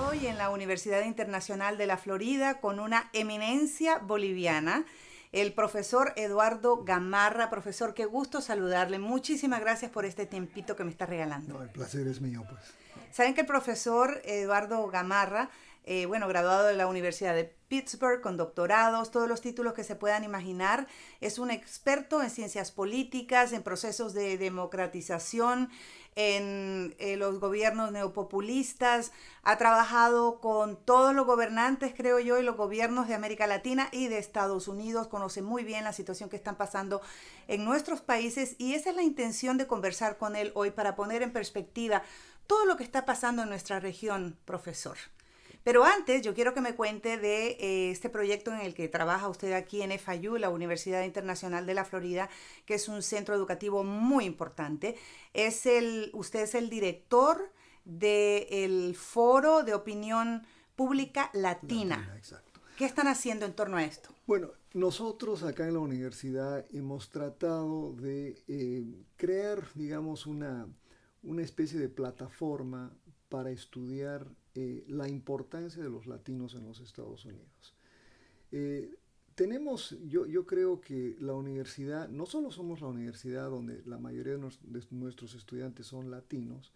hoy en la Universidad Internacional de la Florida con una eminencia boliviana, el profesor Eduardo Gamarra. Profesor, qué gusto saludarle. Muchísimas gracias por este tiempito que me está regalando. No, el placer es mío, pues. Saben que el profesor Eduardo Gamarra, graduado de la Universidad de Pittsburgh con doctorados, todos los títulos que se puedan imaginar, es un experto en ciencias políticas, en procesos de democratización, en los gobiernos neopopulistas, ha trabajado con todos los gobernantes, creo yo, y los gobiernos de América Latina y de Estados Unidos, conoce muy bien la situación que están pasando en nuestros países y esa es la intención de conversar con él hoy para poner en perspectiva todo lo que está pasando en nuestra región, profesor. Pero antes, yo quiero que me cuente de este proyecto en el que trabaja usted aquí en FIU, la Universidad Internacional de la Florida, que es un centro educativo muy importante. Usted es el director del Foro de Opinión Pública Latina. Latina, exacto. ¿Qué están haciendo en torno a esto? Bueno, nosotros acá en la universidad hemos tratado de crear, digamos, una especie de plataforma para estudiar la importancia de los latinos en los Estados Unidos. Yo creo que la universidad, no solo somos la universidad donde la mayoría de nuestros estudiantes son latinos,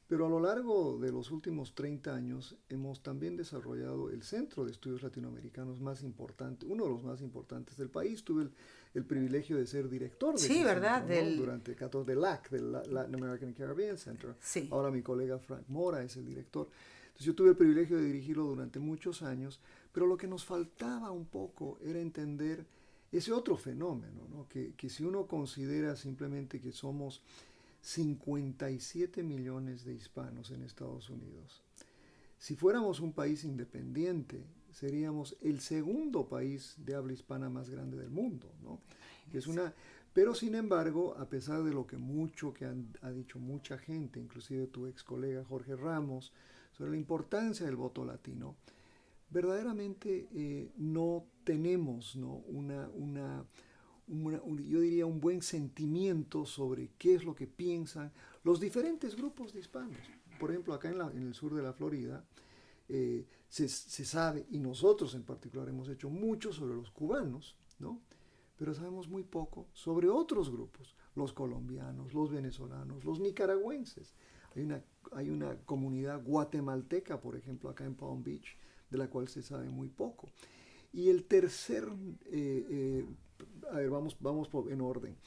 pero a lo largo de los últimos 30 años hemos también desarrollado el centro de estudios latinoamericanos más importante, uno de los más importantes del país. Tuve el privilegio de ser director de Sí, ese ¿verdad? centro, ¿no? Durante 14 de LAC, del Latin American and Caribbean Center. Sí. Ahora mi colega Frank Mora es el director. Entonces yo tuve el privilegio de dirigirlo durante muchos años, pero lo que nos faltaba un poco era entender ese otro fenómeno, ¿no? Que si uno considera simplemente que somos 57 millones de hispanos en Estados Unidos. Si fuéramos un país independiente, seríamos el segundo país de habla hispana más grande del mundo, ¿no? Pero sin embargo, a pesar de lo que ha dicho mucha gente, inclusive tu ex colega Jorge Ramos, sobre la importancia del voto latino, verdaderamente no tenemos, ¿no? Yo diría un buen sentimiento sobre qué es lo que piensan los diferentes grupos de hispanos. Por ejemplo, acá en el sur de la Florida se sabe, y nosotros en particular hemos hecho mucho sobre los cubanos, ¿no? Pero sabemos muy poco sobre otros grupos, los colombianos, los venezolanos, los nicaragüenses. Hay una comunidad guatemalteca, por ejemplo, acá en Palm Beach, de la cual se sabe muy poco. Y el tercer, a ver, vamos en orden.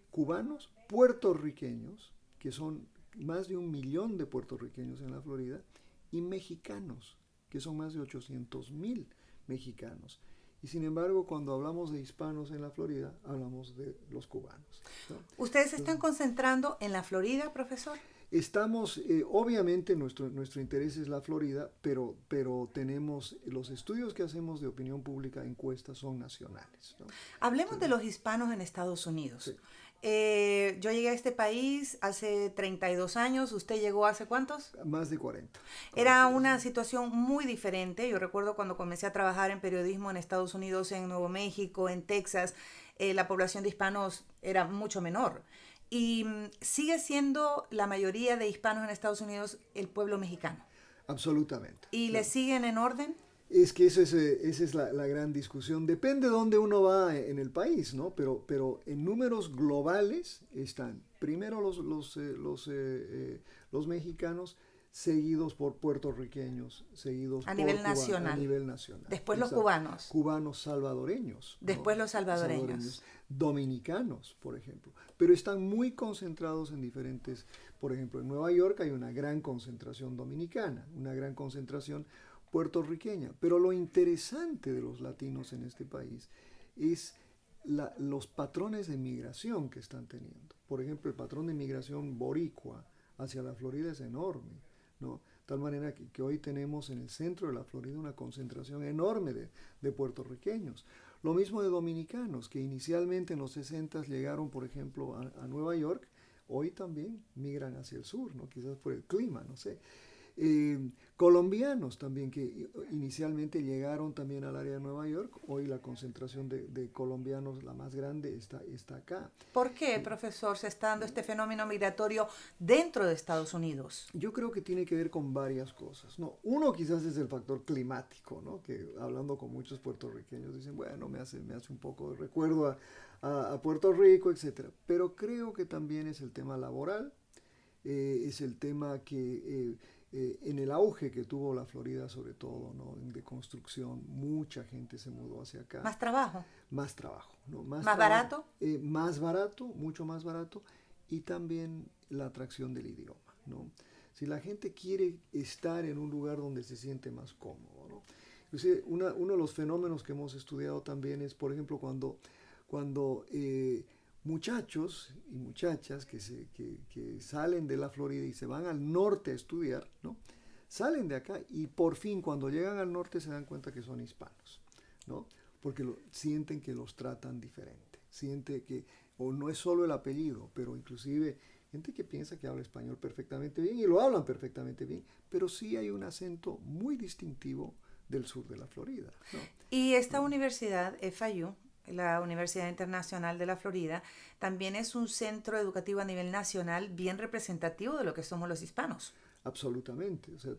Cubanos, puertorriqueños, que son más de 1 millón de puertorriqueños en la Florida, y mexicanos, que son más de 800,000 mexicanos. Y sin embargo, cuando hablamos de hispanos en la Florida, hablamos de los cubanos, ¿no? ¿Ustedes se están concentrando en la Florida, profesor? Estamos, obviamente nuestro interés es la Florida, pero tenemos, los estudios que hacemos de opinión pública, encuestas, son nacionales, ¿no? Hablemos de los hispanos en Estados Unidos. Sí. Yo llegué a este país hace 32 años, ¿usted llegó hace cuántos? Más de 40. Era una situación muy diferente. Yo recuerdo cuando comencé a trabajar en periodismo en Estados Unidos, en Nuevo México, en Texas, la población de hispanos era mucho menor. Y sigue siendo la mayoría de hispanos en Estados Unidos el pueblo mexicano. Absolutamente. ¿Y le Claro. siguen en orden? Es que esa es la gran discusión. Depende de dónde uno va en el país, ¿no? Pero en números globales están primero los mexicanos, seguidos por puertorriqueños, seguidos A por nivel nacional. a nivel nacional. Después los Exacto. cubanos. Cubanos salvadoreños, ¿no? Después los salvadoreños. Dominicanos, por ejemplo. Pero están muy concentrados en diferentes, por ejemplo, en Nueva York hay una gran concentración dominicana, una gran concentración puertorriqueña. Pero lo interesante de los latinos en este país es los patrones de migración que están teniendo. Por ejemplo, el patrón de migración boricua hacia la Florida es enorme, ¿no? De tal manera que hoy tenemos en el centro de la Florida una concentración enorme de puertorriqueños. Lo mismo de dominicanos, que inicialmente en los 60 llegaron, por ejemplo, a Nueva York, hoy también migran hacia el sur, ¿no? Quizás por el clima, no sé. Colombianos también que inicialmente llegaron también al área de Nueva York. Hoy la concentración de colombianos, la más grande, está acá. ¿Por qué, profesor, se está dando este fenómeno migratorio dentro de Estados Unidos? Yo creo que tiene que ver con varias cosas, ¿no? Uno quizás es el factor climático, ¿no? Que hablando con muchos puertorriqueños dicen, bueno, me hace un poco de recuerdo a Puerto Rico, etcétera. Pero creo que también es el tema laboral, es el tema que en el auge que tuvo la Florida, sobre todo, ¿no? De construcción, mucha gente se mudó hacia acá. ¿Más trabajo? Más trabajo, ¿no? ¿Más barato? Más barato, mucho más barato, y también la atracción del idioma, ¿no? Si la gente quiere estar en un lugar donde se siente más cómodo, ¿no? Inclusive, uno de los fenómenos que hemos estudiado también es, por ejemplo, cuando muchachos y muchachas que salen de la Florida y se van al norte a estudiar, ¿no? Salen de acá y por fin cuando llegan al norte se dan cuenta que son hispanos, ¿no? Porque sienten que los tratan diferente, siente que, o no es solo el apellido, pero inclusive gente que piensa que habla español perfectamente bien y lo hablan perfectamente bien, pero sí hay un acento muy distintivo del sur de la Florida, ¿no? Y esta universidad, FIU, la Universidad Internacional de la Florida, también es un centro educativo a nivel nacional bien representativo de lo que somos los hispanos. Absolutamente. O sea,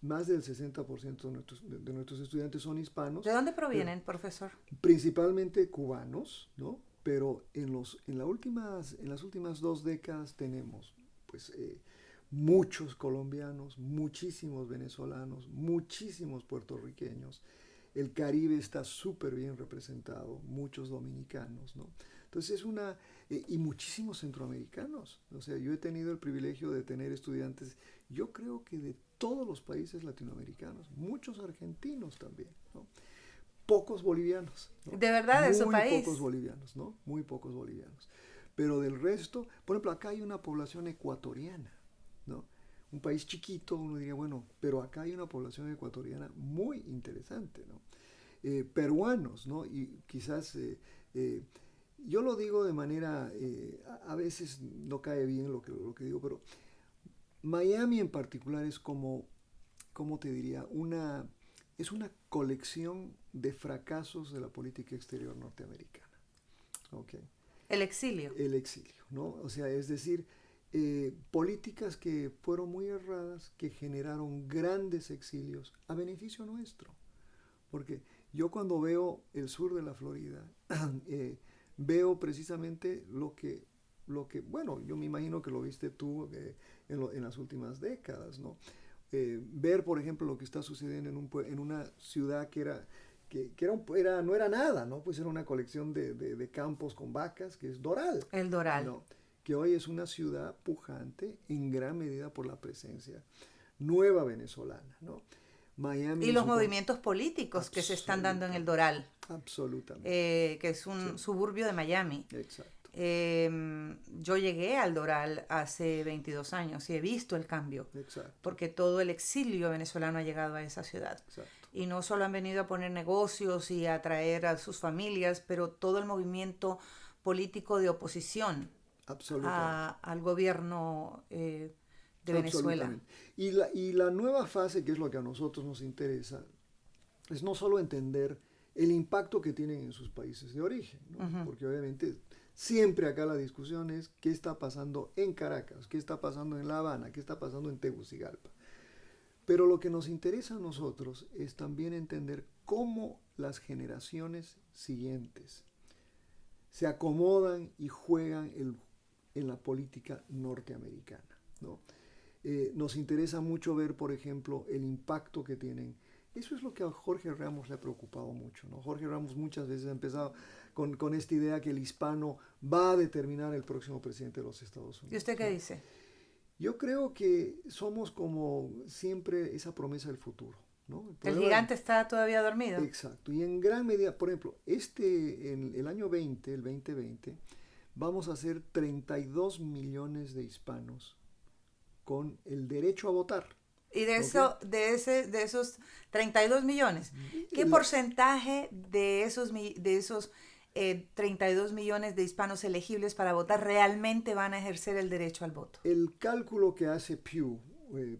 más del 60% de nuestros estudiantes son hispanos. ¿De dónde provienen, profesor? Principalmente cubanos, ¿no? Pero en las últimas 2 décadas tenemos pues, muchos colombianos, muchísimos venezolanos, muchísimos puertorriqueños. El Caribe está súper bien representado, muchos dominicanos, ¿no? Entonces y muchísimos centroamericanos. O sea, yo he tenido el privilegio de tener estudiantes, yo creo que de todos los países latinoamericanos, muchos argentinos también, ¿no? Pocos bolivianos, ¿no? ¿De verdad de su país? Muy pocos bolivianos, ¿no? Muy pocos bolivianos. Pero del resto, por ejemplo, acá hay una población ecuatoriana, ¿no? Un país chiquito, uno diría, bueno, pero acá hay una población ecuatoriana muy interesante, ¿no? Peruanos, ¿no? Y quizás, yo lo digo de manera, a veces no cae bien lo que digo, pero Miami en particular es como, ¿cómo te diría? Es una colección de fracasos de la política exterior norteamericana. Okay. El exilio. El exilio, ¿no? O sea, es decir, políticas que fueron muy erradas, que generaron grandes exilios a beneficio nuestro. Porque yo cuando veo el sur de la Florida, veo precisamente lo que, bueno, yo me imagino que lo viste tú en las últimas décadas, ¿no? Ver, por ejemplo, lo que está sucediendo en una ciudad no era nada, ¿no? Pues era una colección de campos con vacas, que es Doral. El Doral. ¿No? Que hoy es una ciudad pujante en gran medida por la presencia nueva venezolana, ¿no? Miami y los movimientos políticos que se están dando en el Doral. Absolutamente. Que es un suburbio de Miami. Exacto. Yo llegué al Doral hace 22 años y he visto el cambio. Exacto. Porque todo el exilio venezolano ha llegado a esa ciudad. Exacto. Y no solo han venido a poner negocios y a traer a sus familias, pero todo el movimiento político de oposición al gobierno de Venezuela. Y la nueva fase, que es lo que a nosotros nos interesa, es no solo entender el impacto que tienen en sus países de origen, ¿no? Uh-huh. Porque obviamente siempre acá la discusión es qué está pasando en Caracas, qué está pasando en La Habana, qué está pasando en Tegucigalpa. Pero lo que nos interesa a nosotros es también entender cómo las generaciones siguientes se acomodan y juegan en la política norteamericana, ¿no? Nos interesa mucho ver, por ejemplo, el impacto que tienen. Eso es lo que a Jorge Ramos le ha preocupado mucho, ¿no? Jorge Ramos muchas veces ha empezado con esta idea que el hispano va a determinar el próximo presidente de los Estados Unidos. ¿Y usted qué dice? Yo creo que somos como siempre esa promesa del futuro, ¿no? El gigante está todavía dormido. Exacto. Y en gran medida, por ejemplo, en el año 2020, vamos a ser 32 millones de hispanos con el derecho a votar. Y de esos 32 millones, ¿qué porcentaje de esos 32 millones de hispanos elegibles para votar realmente van a ejercer el derecho al voto? El cálculo que hace Pew,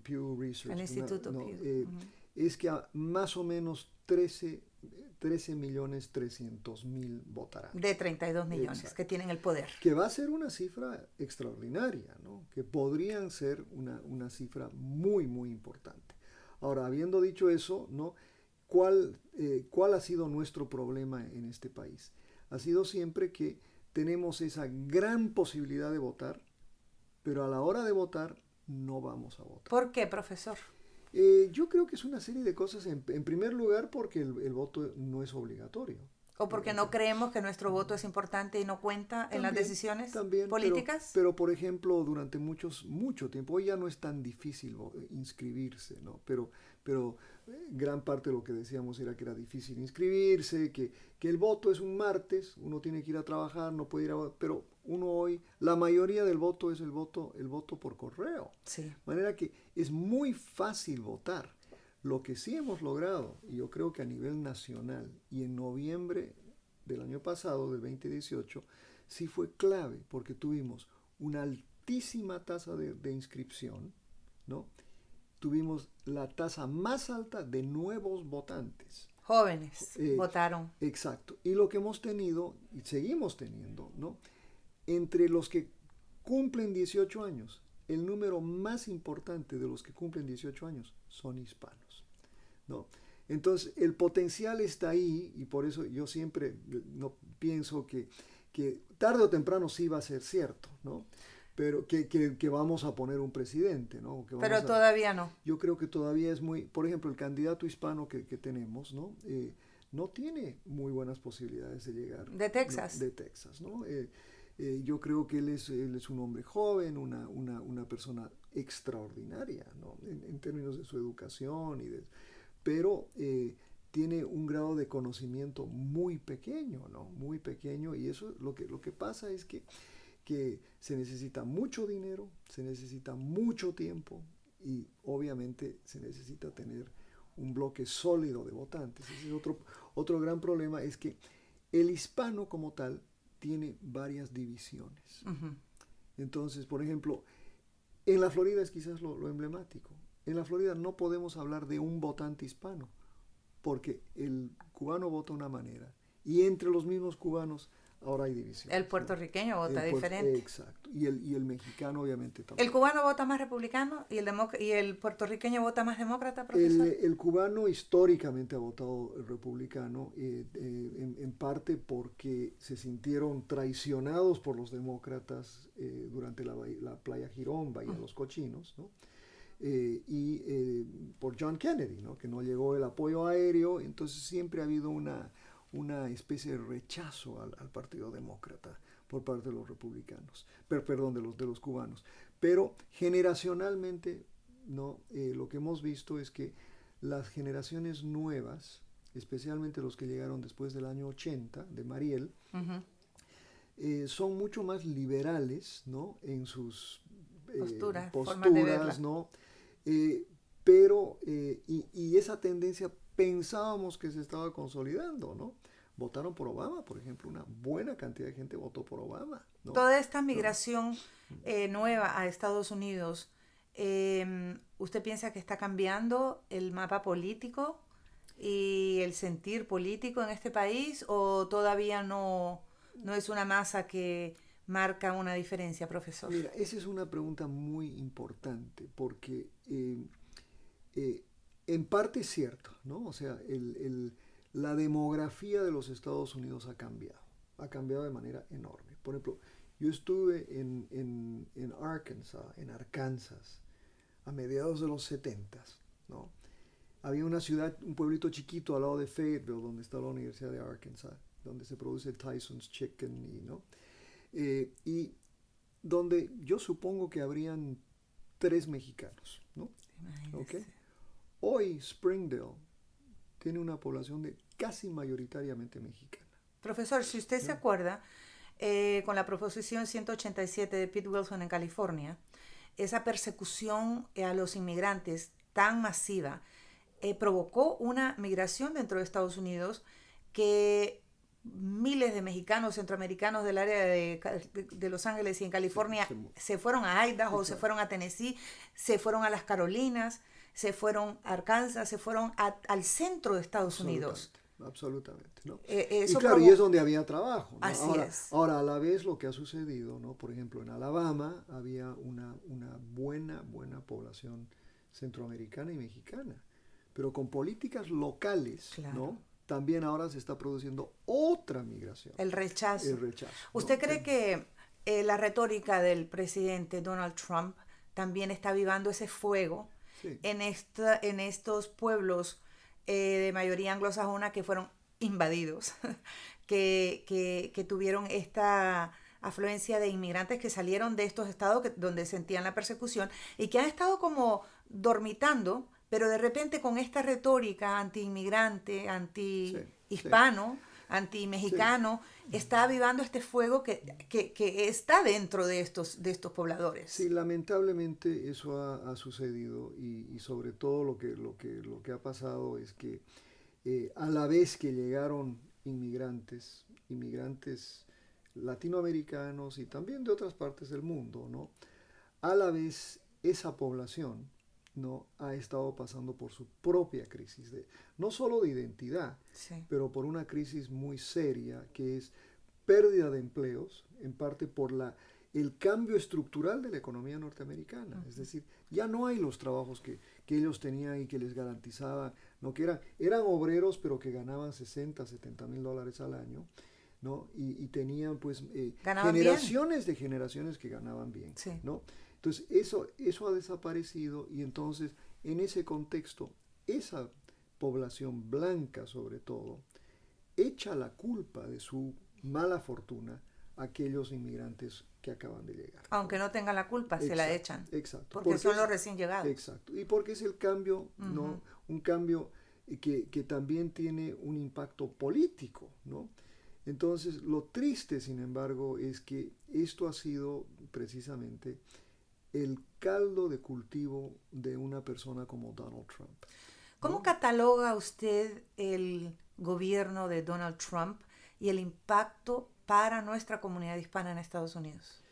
Pew Research. El Instituto Pew. Es que más o menos 13.300.000 votarán. De 32 millones. Exacto. Que tienen el poder. Que va a ser una cifra extraordinaria, ¿no? Que podrían ser una cifra muy, muy importante. Ahora, habiendo dicho eso, ¿no? ¿Cuál ha sido nuestro problema en este país? Ha sido siempre que tenemos esa gran posibilidad de votar, pero a la hora de votar no vamos a votar. ¿Por qué, profesor? Yo creo que es una serie de cosas. En primer lugar, porque el voto no es obligatorio. ¿O porque no creemos que nuestro voto es importante y no cuenta en las decisiones políticas? Pero, por ejemplo, durante mucho tiempo, hoy ya no es tan difícil inscribirse, ¿no? Pero gran parte de lo que decíamos era que era difícil inscribirse, que el voto es un martes, uno tiene que ir a trabajar, no puede ir a votar, pero uno hoy, la mayoría del voto es el voto por correo. Sí. De manera que es muy fácil votar. Lo que sí hemos logrado, y yo creo que a nivel nacional, y en noviembre del año pasado, del 2018, sí fue clave, porque tuvimos una altísima tasa de inscripción, ¿no? Tuvimos la tasa más alta de nuevos votantes. Jóvenes votaron. Exacto. Y lo que hemos tenido, y seguimos teniendo, ¿no? Entre los que cumplen 18 años, el número más importante de los que cumplen 18 años son hispanos, ¿no? Entonces, el potencial está ahí, y por eso yo siempre no pienso que tarde o temprano sí va a ser cierto, ¿no? Pero que vamos a poner un presidente, ¿no? Pero todavía no. Yo creo que todavía es muy... Por ejemplo, el candidato hispano que tenemos, ¿no? No tiene muy buenas posibilidades de llegar. De Texas. ¿No? De Texas, ¿no? Yo creo que él es un hombre joven, una persona extraordinaria, ¿no? En términos de su educación, pero tiene un grado de conocimiento muy pequeño, ¿no? Muy pequeño, y eso lo que pasa es que se necesita mucho dinero, se necesita mucho tiempo, y obviamente se necesita tener un bloque sólido de votantes. Ese es otro gran problema, es que el hispano como tal tiene varias divisiones. Uh-huh. Entonces, por ejemplo, en la Florida es quizás lo emblemático. En la Florida no podemos hablar de un votante hispano, porque el cubano vota de una manera, y entre los mismos cubanos ahora hay división. El puertorriqueño vota diferente. Exacto. Y el mexicano obviamente también. ¿El cubano vota más republicano y el puertorriqueño vota más demócrata, profesor? El cubano históricamente ha votado republicano, en parte porque se sintieron traicionados por los demócratas durante la playa Girón, Bahía de los Cochinos, ¿no? Y por John Kennedy, ¿no? Que no llegó el apoyo aéreo. Entonces siempre ha habido una especie de rechazo al Partido Demócrata por parte de los republicanos, perdón, de los cubanos. Pero generacionalmente, ¿no? Lo que hemos visto es que las generaciones nuevas, especialmente los que llegaron después del año 80, de Mariel, uh-huh. Son mucho más liberales, ¿no? En sus posturas, ¿no? Pero esa tendencia pensábamos que se estaba consolidando, ¿no? Votaron por Obama, por ejemplo, una buena cantidad de gente votó por Obama, ¿no? Toda esta migración nueva a Estados Unidos, ¿usted piensa que está cambiando el mapa político y el sentir político en este país, o todavía no es una masa que marca una diferencia, profesor? Mira, esa es una pregunta muy importante, porque en parte es cierto, ¿no? O sea, la demografía de los Estados Unidos ha cambiado de manera enorme. Por ejemplo, yo estuve en Arkansas, a mediados de los 70s, ¿no? Había una ciudad, un pueblito chiquito al lado de Fayetteville, donde está la Universidad de Arkansas, donde se produce Tyson's Chicken, ¿no? Y donde yo supongo que habrían 3 mexicanos, ¿no? ¿Okay? Hoy Springdale tiene una población de casi mayoritariamente mexicana. Profesor, si usted se acuerda, con la proposición 187 de Pete Wilson en California, esa persecución a los inmigrantes tan masiva provocó una migración dentro de Estados Unidos que miles de mexicanos, centroamericanos del área de Los Ángeles y en California se fueron a Idaho, se fueron a Tennessee, se fueron a las Carolinas, se fueron a Arkansas, se fueron al centro de Estados Unidos. Absolutamente, ¿no? Y claro, y es donde había trabajo, ¿no? Así es. Ahora, a la vez lo que ha sucedido, ¿no? Por ejemplo, en Alabama había una buena población centroamericana y mexicana, pero con políticas locales, Claro. ¿no? También ahora se está produciendo otra migración. El rechazo. El rechazo. ¿Usted cree que la retórica del presidente Donald Trump también está avivando ese fuego Sí. en estos pueblos de mayoría anglosajona que fueron invadidos, que tuvieron esta afluencia de inmigrantes que salieron de estos estados donde sentían la persecución y que han estado como dormitando, pero de repente con esta retórica anti-inmigrante, anti-hispano, anti-mexicano, está avivando este fuego que está dentro de estos pobladores? Sí, lamentablemente eso ha sucedido y sobre todo lo que ha pasado es que a la vez que llegaron inmigrantes latinoamericanos y también de otras partes del mundo, ¿no? A la vez esa población, ¿no? Ha estado pasando por su propia crisis, no solo de identidad, Sí. pero por una crisis muy seria que es pérdida de empleos, en parte por el cambio estructural de la economía norteamericana. Uh-huh. Es decir, ya no hay los trabajos que ellos tenían y que les garantizaban, ¿no? Que eran obreros, pero que ganaban $60,000-$70,000 al año, ¿no? Y tenían pues generaciones bien. De generaciones que ganaban bien, sí. ¿no? Entonces eso ha desaparecido y entonces en ese contexto esa población blanca sobre todo echa la culpa de su mala fortuna a aquellos inmigrantes que acaban de llegar. Aunque no tengan la culpa, exacto, se la echan. Exacto. Porque son los recién llegados. Exacto. Y porque es el cambio, uh-huh. ¿no? Un cambio que también tiene un impacto político, ¿no? Entonces, lo triste, sin embargo, es que esto ha sido precisamente el caldo de cultivo de una persona como Donald Trump, ¿no? ¿Cómo cataloga usted el gobierno de Donald Trump y el impacto para nuestra comunidad hispana en Estados Unidos?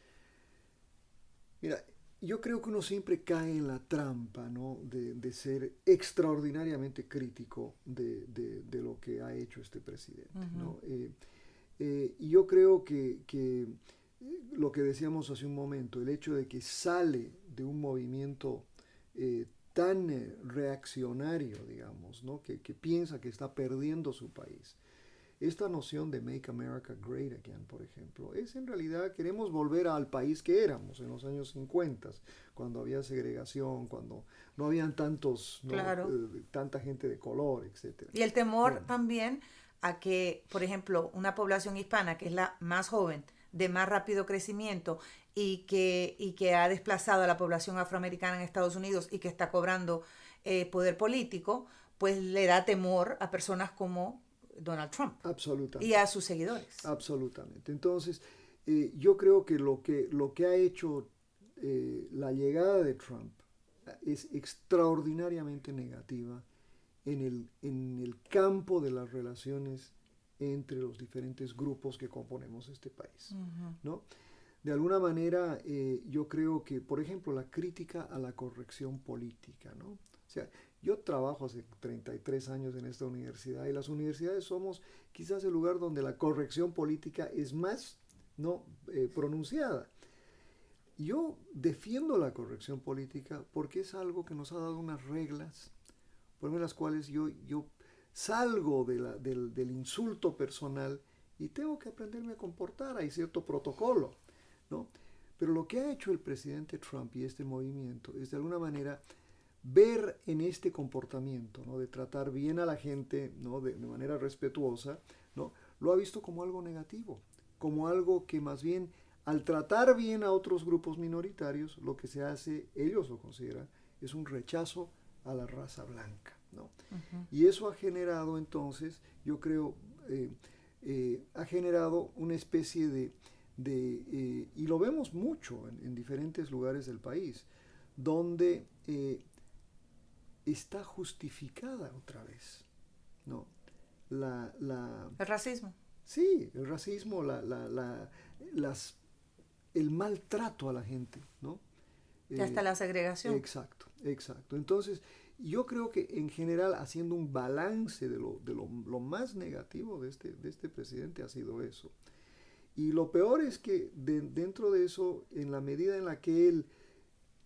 Mira, yo creo que uno siempre cae en la trampa, ¿no? de ser extraordinariamente crítico de lo que ha hecho este presidente, uh-huh. ¿no? Y yo creo que lo que decíamos hace un momento, el hecho de que sale de un movimiento tan reaccionario, digamos, ¿no? que piensa que está perdiendo su país. Esta noción de Make America Great Again, por ejemplo, es en realidad queremos volver al país que éramos en los años 50, cuando había segregación, cuando no habían tantos, ¿no? Claro. Tanta gente de color, etc. Y el temor también a que, por ejemplo, una población hispana, que es la más joven, de más rápido crecimiento y que ha desplazado a la población afroamericana en Estados Unidos y que está cobrando poder político, pues le da temor a personas como Donald Trump. Absolutamente. Y a sus seguidores. Absolutamente. Entonces, yo creo que lo que ha hecho la llegada de Trump es extraordinariamente negativa en el campo de las relaciones entre los diferentes grupos que componemos este país, uh-huh. ¿no? De alguna manera, yo creo que, por ejemplo, la crítica a la corrección política, ¿no? O sea, yo trabajo hace 33 años en esta universidad y las universidades somos quizás el lugar donde la corrección política es más, ¿no? Pronunciada. Yo defiendo la corrección política porque es algo que nos ha dado unas reglas, por las cuales yo salgo del insulto personal y tengo que aprenderme a comportar, hay cierto protocolo, ¿no? Pero lo que ha hecho el presidente Trump y este movimiento es de alguna manera ver en este comportamiento, ¿no? De tratar bien a la gente, ¿no? de manera respetuosa, ¿no? Lo ha visto como algo negativo, como algo que más bien al tratar bien a otros grupos minoritarios, lo que se hace, ellos lo consideran, es un rechazo a la raza blanca, ¿no? Uh-huh. Y eso ha generado entonces, yo creo, ha generado una especie y lo vemos mucho en diferentes lugares del país, donde está justificada otra vez, ¿no? El racismo. Sí, el racismo, el maltrato a la gente, ¿no? Y hasta la segregación. Exacto, exacto. Entonces, yo creo que en general, haciendo un balance de lo más negativo de este presidente ha sido eso. Y lo peor es que dentro de eso, en la medida en la que él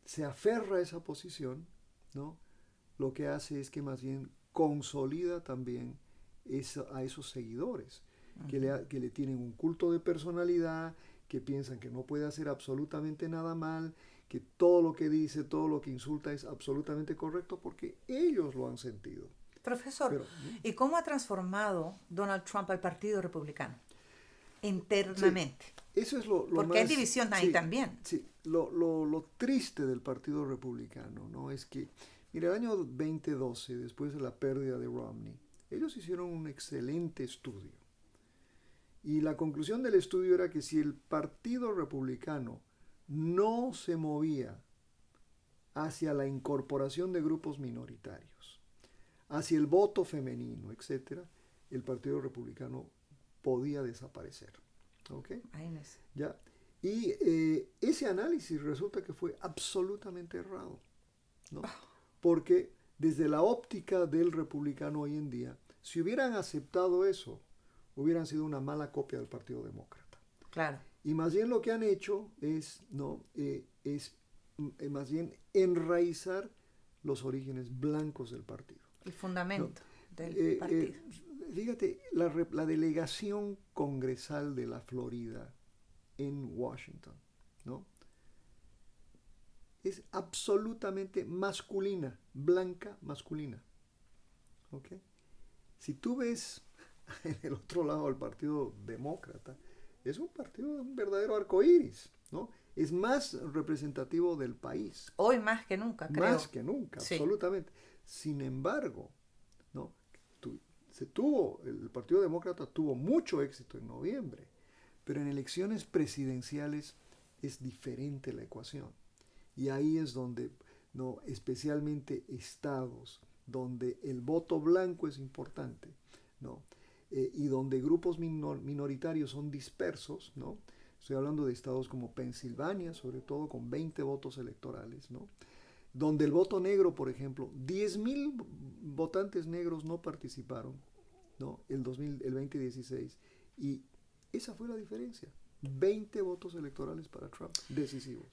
se aferra a esa posición, ¿no? Lo que hace es que más bien consolida también a esos seguidores, que le tienen un culto de personalidad, que piensan que no puede hacer absolutamente nada mal, que todo lo que dice, todo lo que insulta es absolutamente correcto porque ellos lo han sentido. Profesor, Pero, ¿y cómo ha transformado Donald Trump al Partido Republicano internamente? Sí, eso es lo porque más, hay división ahí también. Sí, lo triste del Partido Republicano, ¿no? Es que, mira, el año 2012, después de la pérdida de Romney, ellos hicieron un excelente estudio. Y la conclusión del estudio era que si el Partido Republicano no se movía hacia la incorporación de grupos minoritarios, hacia el voto femenino, etc., el Partido Republicano podía desaparecer. ¿Ok? ¿Ya? Y ese análisis resulta que fue absolutamente errado, ¿no? Porque desde la óptica del republicano hoy en día, si hubieran aceptado eso, hubieran sido una mala copia del Partido Demócrata. Claro. Y más bien lo que han hecho es más bien enraizar los orígenes blancos del partido. El fundamento, ¿no?, del partido. Fíjate, la delegación congresal de la Florida en Washington, ¿no?, es absolutamente masculina, blanca masculina. ¿Ok? Si tú ves en el otro lado el Partido Demócrata, es un partido de un verdadero arcoíris, ¿no? Es más representativo del país. Hoy más que nunca, creo. Más que nunca, sí, absolutamente. Sin embargo, ¿no?, el Partido Demócrata tuvo mucho éxito en noviembre, pero en elecciones presidenciales es diferente la ecuación. Y ahí es donde, ¿no?, especialmente estados donde el voto blanco es importante, ¿no?, y donde grupos minoritarios son dispersos, ¿no? Estoy hablando de estados como Pensilvania, sobre todo con 20 votos electorales, ¿no?, donde el voto negro, por ejemplo, 10,000 votantes negros no participaron, ¿no?, el 2016, y esa fue la diferencia, 20 votos electorales para Trump, decisivos.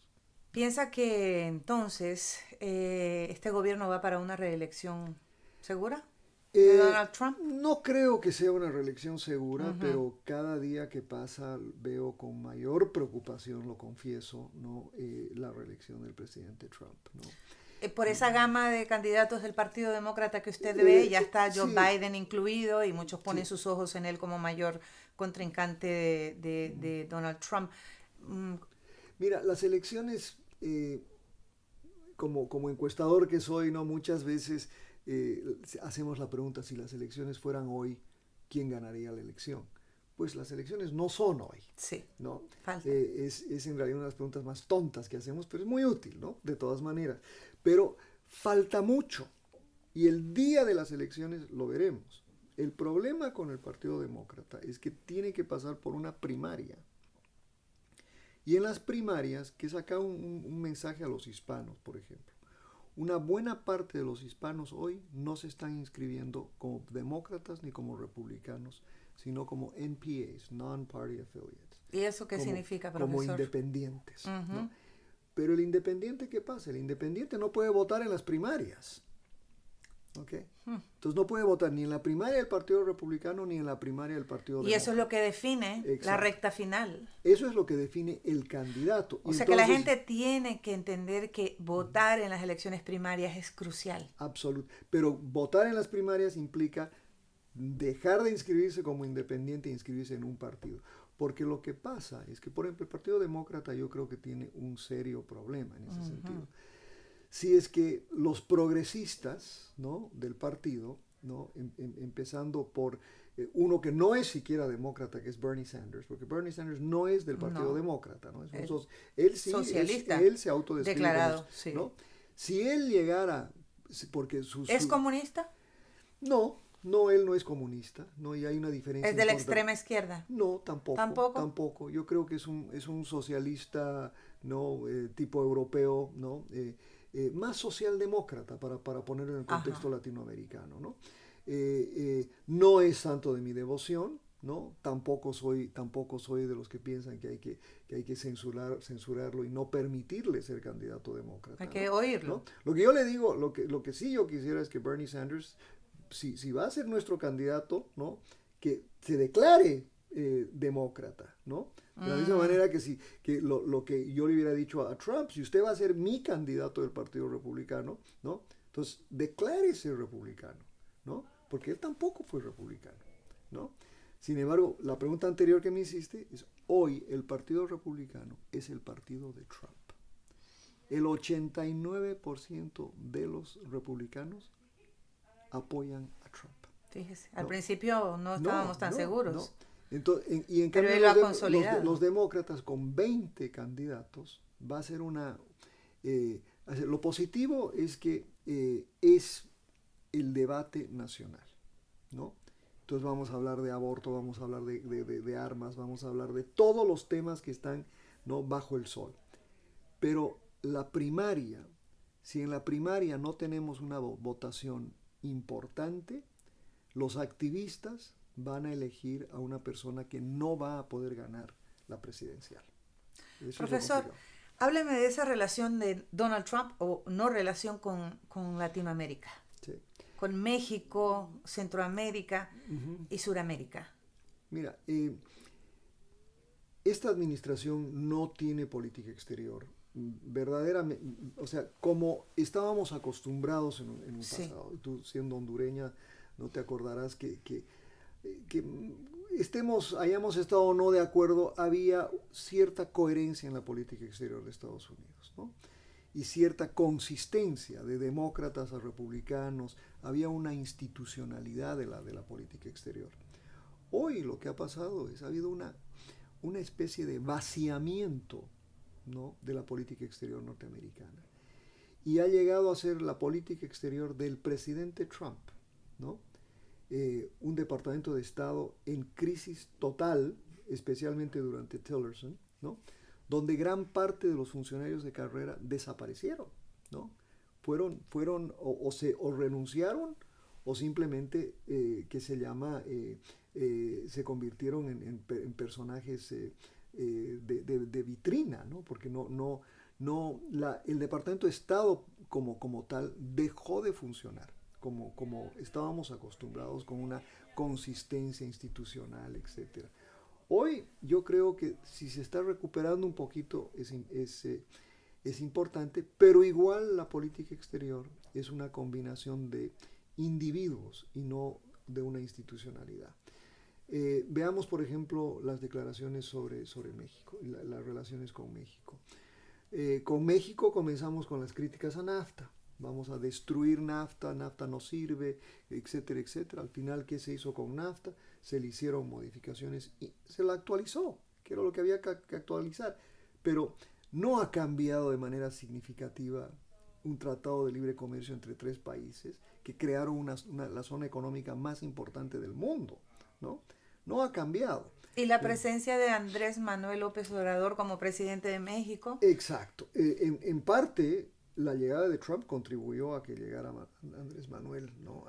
¿Piensa que entonces este gobierno va para una reelección segura de Donald Trump? No creo que sea una reelección segura, pero cada día que pasa veo con mayor preocupación, lo confieso, ¿no?, la reelección del presidente Trump, ¿no? Por esa gama de candidatos del Partido Demócrata que usted ve, ya está Joe sí. Biden incluido, y muchos ponen Sí. sus ojos en él como mayor contrincante de Donald Trump. Mira, las elecciones, como encuestador que soy, ¿no?, muchas veces hacemos la pregunta: si las elecciones fueran hoy, ¿quién ganaría la elección? Pues las elecciones no son hoy. Sí, ¿no? falta. Es en realidad una de las preguntas más tontas que hacemos, pero es muy útil, ¿no?, de todas maneras. Pero falta mucho, y el día de las elecciones lo veremos. El problema con el Partido Demócrata es que tiene que pasar por una primaria. Y en las primarias, que es acá un mensaje a los hispanos, por ejemplo, una buena parte de los hispanos hoy no se están inscribiendo como demócratas ni como republicanos, sino como NPAs, Non-Party Affiliates. ¿Y eso qué significa, profesor? Como independientes, ¿no? Pero el independiente, ¿qué pasa? El independiente no puede votar en las primarias. ¿Ok? Entonces no puede votar ni en la primaria del Partido Republicano ni en la primaria del Partido Demócrata. Y eso es lo que define la recta final. Eso es lo que define el candidato. O sea, que la gente tiene que entender que votar en las elecciones primarias es crucial. Absoluto. Pero votar en las primarias implica dejar de inscribirse como independiente e inscribirse en un partido. Porque lo que pasa es que, por ejemplo, el Partido Demócrata yo creo que tiene un serio problema en ese sentido. Si es que los progresistas, ¿no?, del partido, ¿no?, empezando por uno que no es siquiera demócrata, que es Bernie Sanders, porque Bernie Sanders no es del Partido Demócrata, ¿no? Él sí socialista, él se autodescribe declarado, como, ¿no? Si él llegara, porque ¿Es comunista? No, No, él no es comunista, no, y hay una diferencia. ¿Es de la extrema izquierda? No, tampoco, ¿Tampoco? tampoco. Yo creo que es un socialista, ¿no? Tipo europeo, ¿no? Más socialdemócrata, para ponerlo en el contexto Ajá. latinoamericano, ¿no? No es santo de mi devoción, ¿no? Tampoco soy de los que piensan que hay que censurarlo y no permitirle ser candidato demócrata, Hay ¿no? que oírlo. ¿No? Lo que yo le digo, lo que sí yo quisiera es que Bernie Sanders, si va a ser nuestro candidato, ¿no? Que se declare demócrata, ¿no? De la misma manera que, que lo que yo le hubiera dicho a Trump, si usted va a ser mi candidato del Partido Republicano, ¿no? Entonces, declárese republicano, ¿no? Porque él tampoco fue republicano, ¿no? Sin embargo, la pregunta anterior que me hiciste es, hoy el Partido Republicano es el partido de Trump. El 89% de los republicanos apoyan a Trump. Fíjese, al principio no estábamos tan seguros. Entonces, y en Pero cambio él lo ha consolidado. los demócratas con 20 candidatos va a ser lo positivo es que es el debate nacional, ¿no? Entonces vamos a hablar de aborto, vamos a hablar de armas, vamos a hablar de todos los temas que están, ¿no? Bajo el sol. Pero la primaria, si en la primaria no tenemos una votación importante, los activistas van a elegir a una persona que no va a poder ganar la presidencial. Eso Profesor, hábleme de esa relación de Donald Trump o no relación con Latinoamérica, sí. Con México, Centroamérica y Suramérica. Mira, esta administración no tiene política exterior. Verdaderamente, o sea, como estábamos acostumbrados en un pasado, tú siendo hondureña, no te acordarás que hayamos estado o no de acuerdo, había cierta coherencia en la política exterior de Estados Unidos, ¿no? Y cierta consistencia de demócratas a republicanos, había una institucionalidad de la política exterior. Hoy lo que ha pasado es, ha habido una especie de vaciamiento, ¿no? De la política exterior norteamericana. Y ha llegado a ser la política exterior del presidente Trump, ¿no? Un departamento de Estado en crisis total, especialmente durante Tillerson, ¿no? Donde gran parte de los funcionarios de carrera desaparecieron, ¿no? Fueron o renunciaron o simplemente, que se llama, se convirtieron en personajes de vitrina, ¿no? Porque el Departamento de Estado como tal dejó de funcionar como estábamos acostumbrados, con una consistencia institucional, etc. Hoy yo creo que si se está recuperando un poquito es importante, pero igual la política exterior es una combinación de individuos y no de una institucionalidad. Veamos, por ejemplo, las declaraciones sobre México y las relaciones con México. Con México comenzamos con las críticas a NAFTA. Vamos a destruir NAFTA, NAFTA no sirve, etcétera, etcétera. Al final, ¿qué se hizo con NAFTA? Se le hicieron modificaciones y se la actualizó, que era lo que había que actualizar. Pero no ha cambiado de manera significativa un tratado de libre comercio entre tres países que crearon la zona económica más importante del mundo, ¿no? No ha cambiado. ¿Y la presencia de Andrés Manuel López Obrador como presidente de México? Exacto. En parte, la llegada de Trump contribuyó a que llegara Andrés Manuel, ¿no?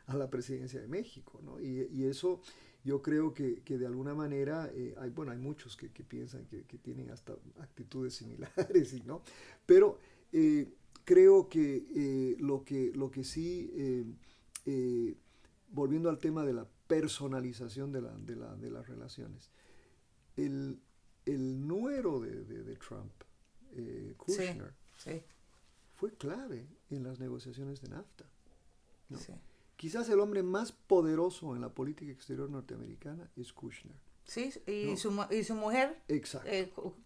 a la presidencia de México, ¿no? Y eso yo creo que de alguna manera, hay muchos que piensan que tienen hasta actitudes similares, ¿no? Pero creo que lo que sí, volviendo al tema de la personalización de las relaciones, el nuero de Trump, Kushner, sí. Fue clave en las negociaciones de NAFTA, ¿no? Sí. Quizás el hombre más poderoso en la política exterior norteamericana es Kushner. Sí, y, ¿no? su mujer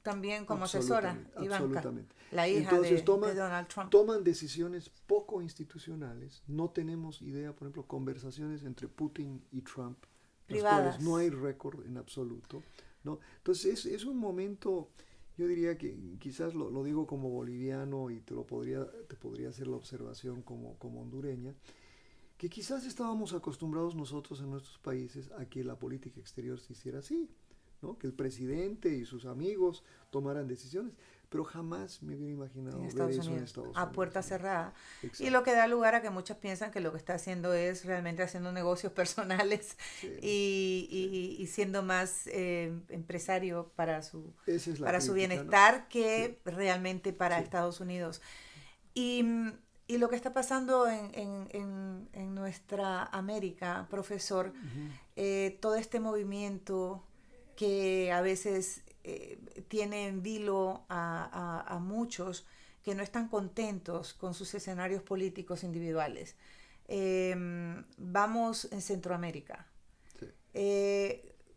también como asesora, Ivanka, la hija Entonces, de Donald Trump. Toman decisiones poco institucionales. No tenemos idea, por ejemplo, conversaciones entre Putin y Trump, privadas, las cuales no hay récord en absoluto, ¿no? Entonces es un momento, yo diría que quizás lo digo como boliviano y te podría hacer la observación como hondureña, que quizás estábamos acostumbrados nosotros en nuestros países a que la política exterior se hiciera así, ¿no? Que el presidente y sus amigos tomaran decisiones, pero jamás me hubiera imaginado ver eso en Estados Unidos. A puerta cerrada. Exacto. Y lo que da lugar a que muchos piensan que lo que está haciendo es realmente haciendo negocios personales y siendo más empresario para su bienestar, ¿no? Que realmente para Estados Unidos. Y lo que está pasando en nuestra América, profesor, todo este movimiento que a veces tiene en vilo a muchos que no están contentos con sus escenarios políticos individuales. Vamos en Centroamérica. Sí.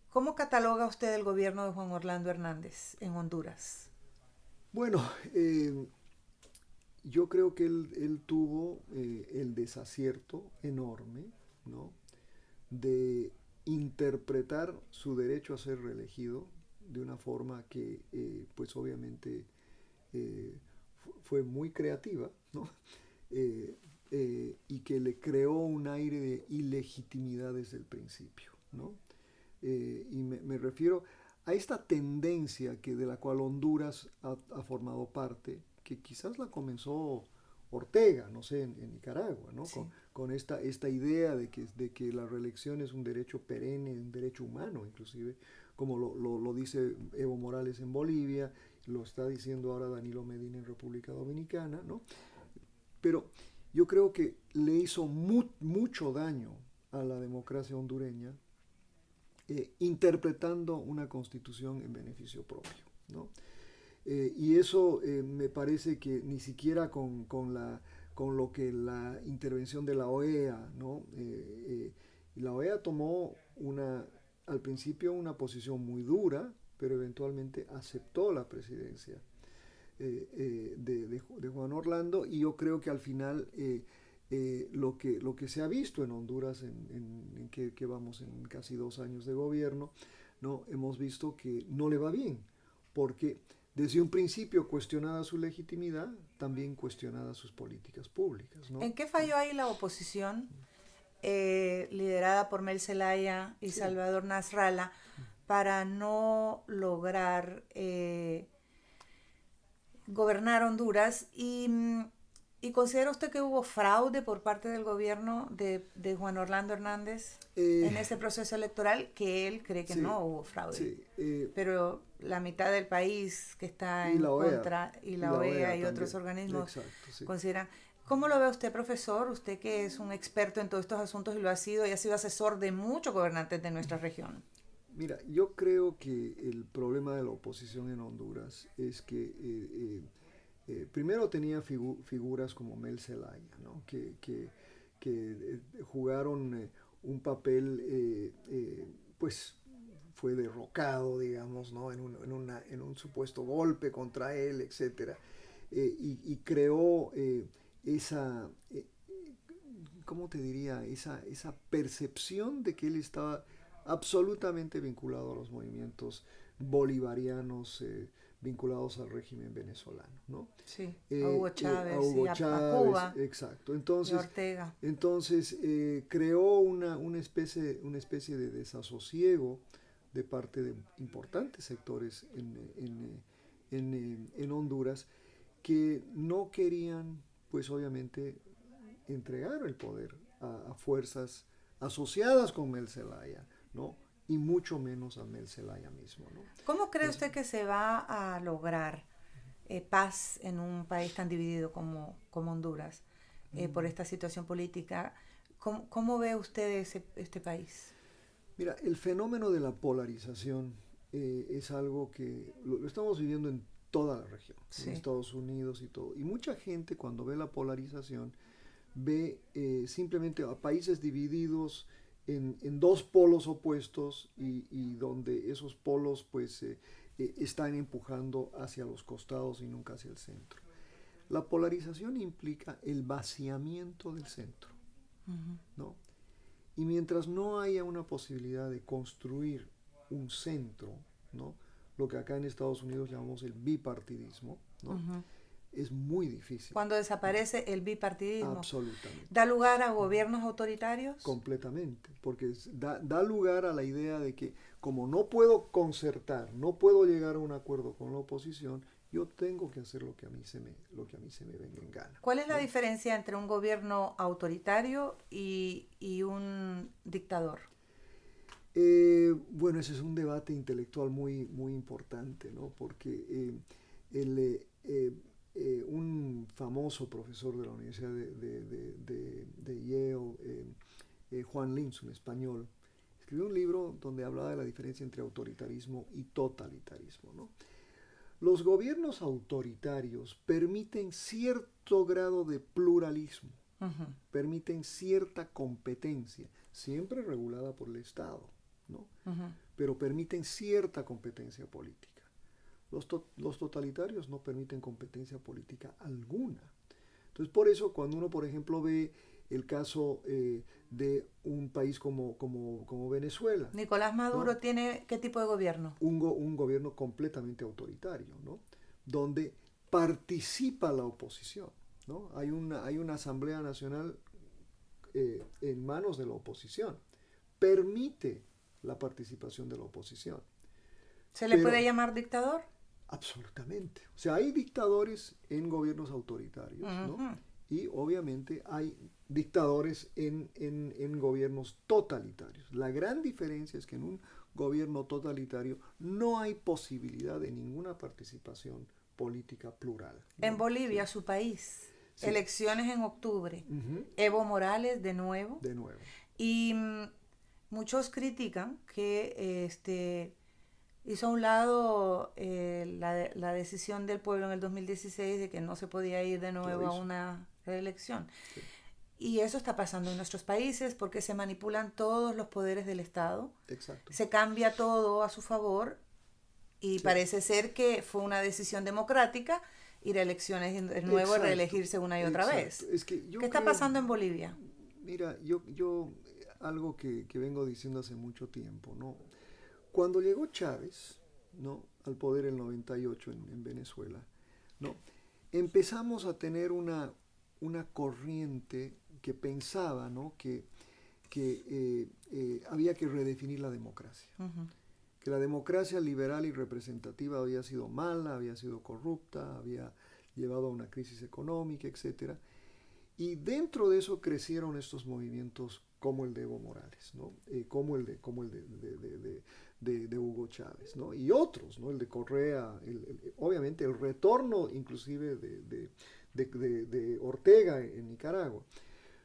¿Cómo cataloga usted el gobierno de Juan Orlando Hernández en Honduras? Bueno, yo creo que él tuvo el desacierto enorme, ¿no?, de interpretar su derecho a ser reelegido de una forma que pues obviamente fue muy creativa, ¿no? Y que le creó un aire de ilegitimidad desde el principio, ¿no? Y me refiero a esta tendencia de la cual Honduras ha formado parte, que quizás la comenzó Ortega, no sé, en Nicaragua, ¿no? Sí. Con esta idea de que la reelección es un derecho perenne, un derecho humano inclusive, como lo dice Evo Morales en Bolivia, lo está diciendo ahora Danilo Medina en República Dominicana, ¿no? Pero yo creo que le hizo mucho daño a la democracia hondureña interpretando una constitución en beneficio propio, ¿no? Y eso me parece que ni siquiera con lo que la intervención de la OEA, ¿no? La OEA tomó al principio una posición muy dura, pero eventualmente aceptó la presidencia de Juan Orlando, y yo creo que al final lo que se ha visto en Honduras en que vamos en casi 2 años de gobierno, ¿no? Hemos visto que no le va bien, porque desde un principio cuestionada su legitimidad, también cuestionadas sus políticas públicas, ¿no? ¿En qué falló ahí la oposición liderada por Mel Zelaya y Salvador Nasralla para no lograr gobernar Honduras? ¿Y considera usted que hubo fraude por parte del gobierno de Juan Orlando Hernández en ese proceso electoral? Que él cree que no hubo fraude. Pero la mitad del país que está en contra, y la OEA y otros organismos consideran. ¿Cómo lo ve usted, profesor? Usted que es un experto en todos estos asuntos y lo ha sido, y ha sido asesor de muchos gobernantes de nuestra región. Mira, yo creo que el problema de la oposición en Honduras es que primero tenía figuras como Mel Zelaya, ¿no? que jugaron un papel, pues fue derrocado, digamos, ¿no? en un supuesto golpe contra él, etc. Y creó esa, ¿cómo te diría? Esa percepción de que él estaba absolutamente vinculado a los movimientos bolivarianos, vinculados al régimen venezolano, ¿no? Sí, a Hugo Chávez, a Cuba, exacto. Entonces, y Ortega. Entonces creó una especie de desasosiego de parte de importantes sectores en Honduras, que no querían, pues obviamente, entregar el poder a fuerzas asociadas con Mel Zelaya, ¿no? Y mucho menos a Mel Zelaya mismo, ¿no? ¿Cómo cree usted que se va a lograr paz en un país tan dividido como Honduras por esta situación política? ¿Cómo ve usted este país? Mira, el fenómeno de la polarización es algo que lo estamos viviendo en toda la región, en Estados Unidos y todo. Y mucha gente, cuando ve la polarización, ve simplemente a países divididos en dos polos opuestos, y donde esos polos pues están empujando hacia los costados y nunca hacia el centro. La polarización implica el vaciamiento del centro, ¿no? Y mientras no haya una posibilidad de construir un centro, ¿no? Lo que acá en Estados Unidos llamamos el bipartidismo, ¿no? es muy difícil. Cuando desaparece el bipartidismo. Absolutamente. ¿Da lugar a gobiernos autoritarios? Completamente, porque da lugar a la idea de que como no puedo concertar, no puedo llegar a un acuerdo con la oposición, yo tengo que hacer lo que a mí se me venga en gana. ¿Cuál es la diferencia entre un gobierno autoritario y un dictador? Bueno, ese es un debate intelectual muy, muy importante, ¿no? Porque un famoso profesor de la Universidad de Yale, Juan Lins, un español, escribió un libro donde hablaba de la diferencia entre autoritarismo y totalitarismo, ¿no? Los gobiernos autoritarios permiten cierto grado de pluralismo, permiten cierta competencia, siempre regulada por el Estado, ¿no? Pero permiten cierta competencia política. Los totalitarios no permiten competencia política alguna. Entonces, por eso, cuando uno, por ejemplo, ve el caso de un país como Venezuela. Nicolás Maduro, ¿no?, tiene ¿qué tipo de gobierno? Un gobierno completamente autoritario, ¿no? Donde participa la oposición, ¿no? Hay una Asamblea Nacional en manos de la oposición. Permite la participación de la oposición. ¿Se le puede llamar dictador? Absolutamente. O sea, hay dictadores en gobiernos autoritarios, ¿no? Y obviamente hay dictadores en gobiernos totalitarios. La gran diferencia es que en un gobierno totalitario no hay posibilidad de ninguna participación política plural, ¿no? En Bolivia, sí, su país, sí, elecciones en octubre, Evo Morales de nuevo. De nuevo. Y muchos critican que hizo a un lado la decisión del pueblo en el 2016 de que no se podía ir de nuevo a una reelección. Sí. Y eso está pasando en nuestros países porque se manipulan todos los poderes del Estado. Exacto. Se cambia todo a su favor y sí, parece ser que fue una decisión democrática ir a elecciones de nuevo y reelegirse una y otra vez. Es que ¿Qué está pasando en Bolivia? Mira, yo algo que vengo diciendo hace mucho tiempo, ¿no? Cuando llegó Chávez, ¿no?, al poder en el 98 en Venezuela, ¿no?, empezamos a tener una corriente que pensaba, ¿no?, que había que redefinir la democracia. Que la democracia liberal y representativa había sido mala, había sido corrupta, había llevado a una crisis económica, etc. Y dentro de eso crecieron estos movimientos como el de Evo Morales, ¿no? Como el de Hugo Chávez, ¿no? Y otros, ¿no? El de Correa, obviamente el retorno inclusive de Ortega en Nicaragua.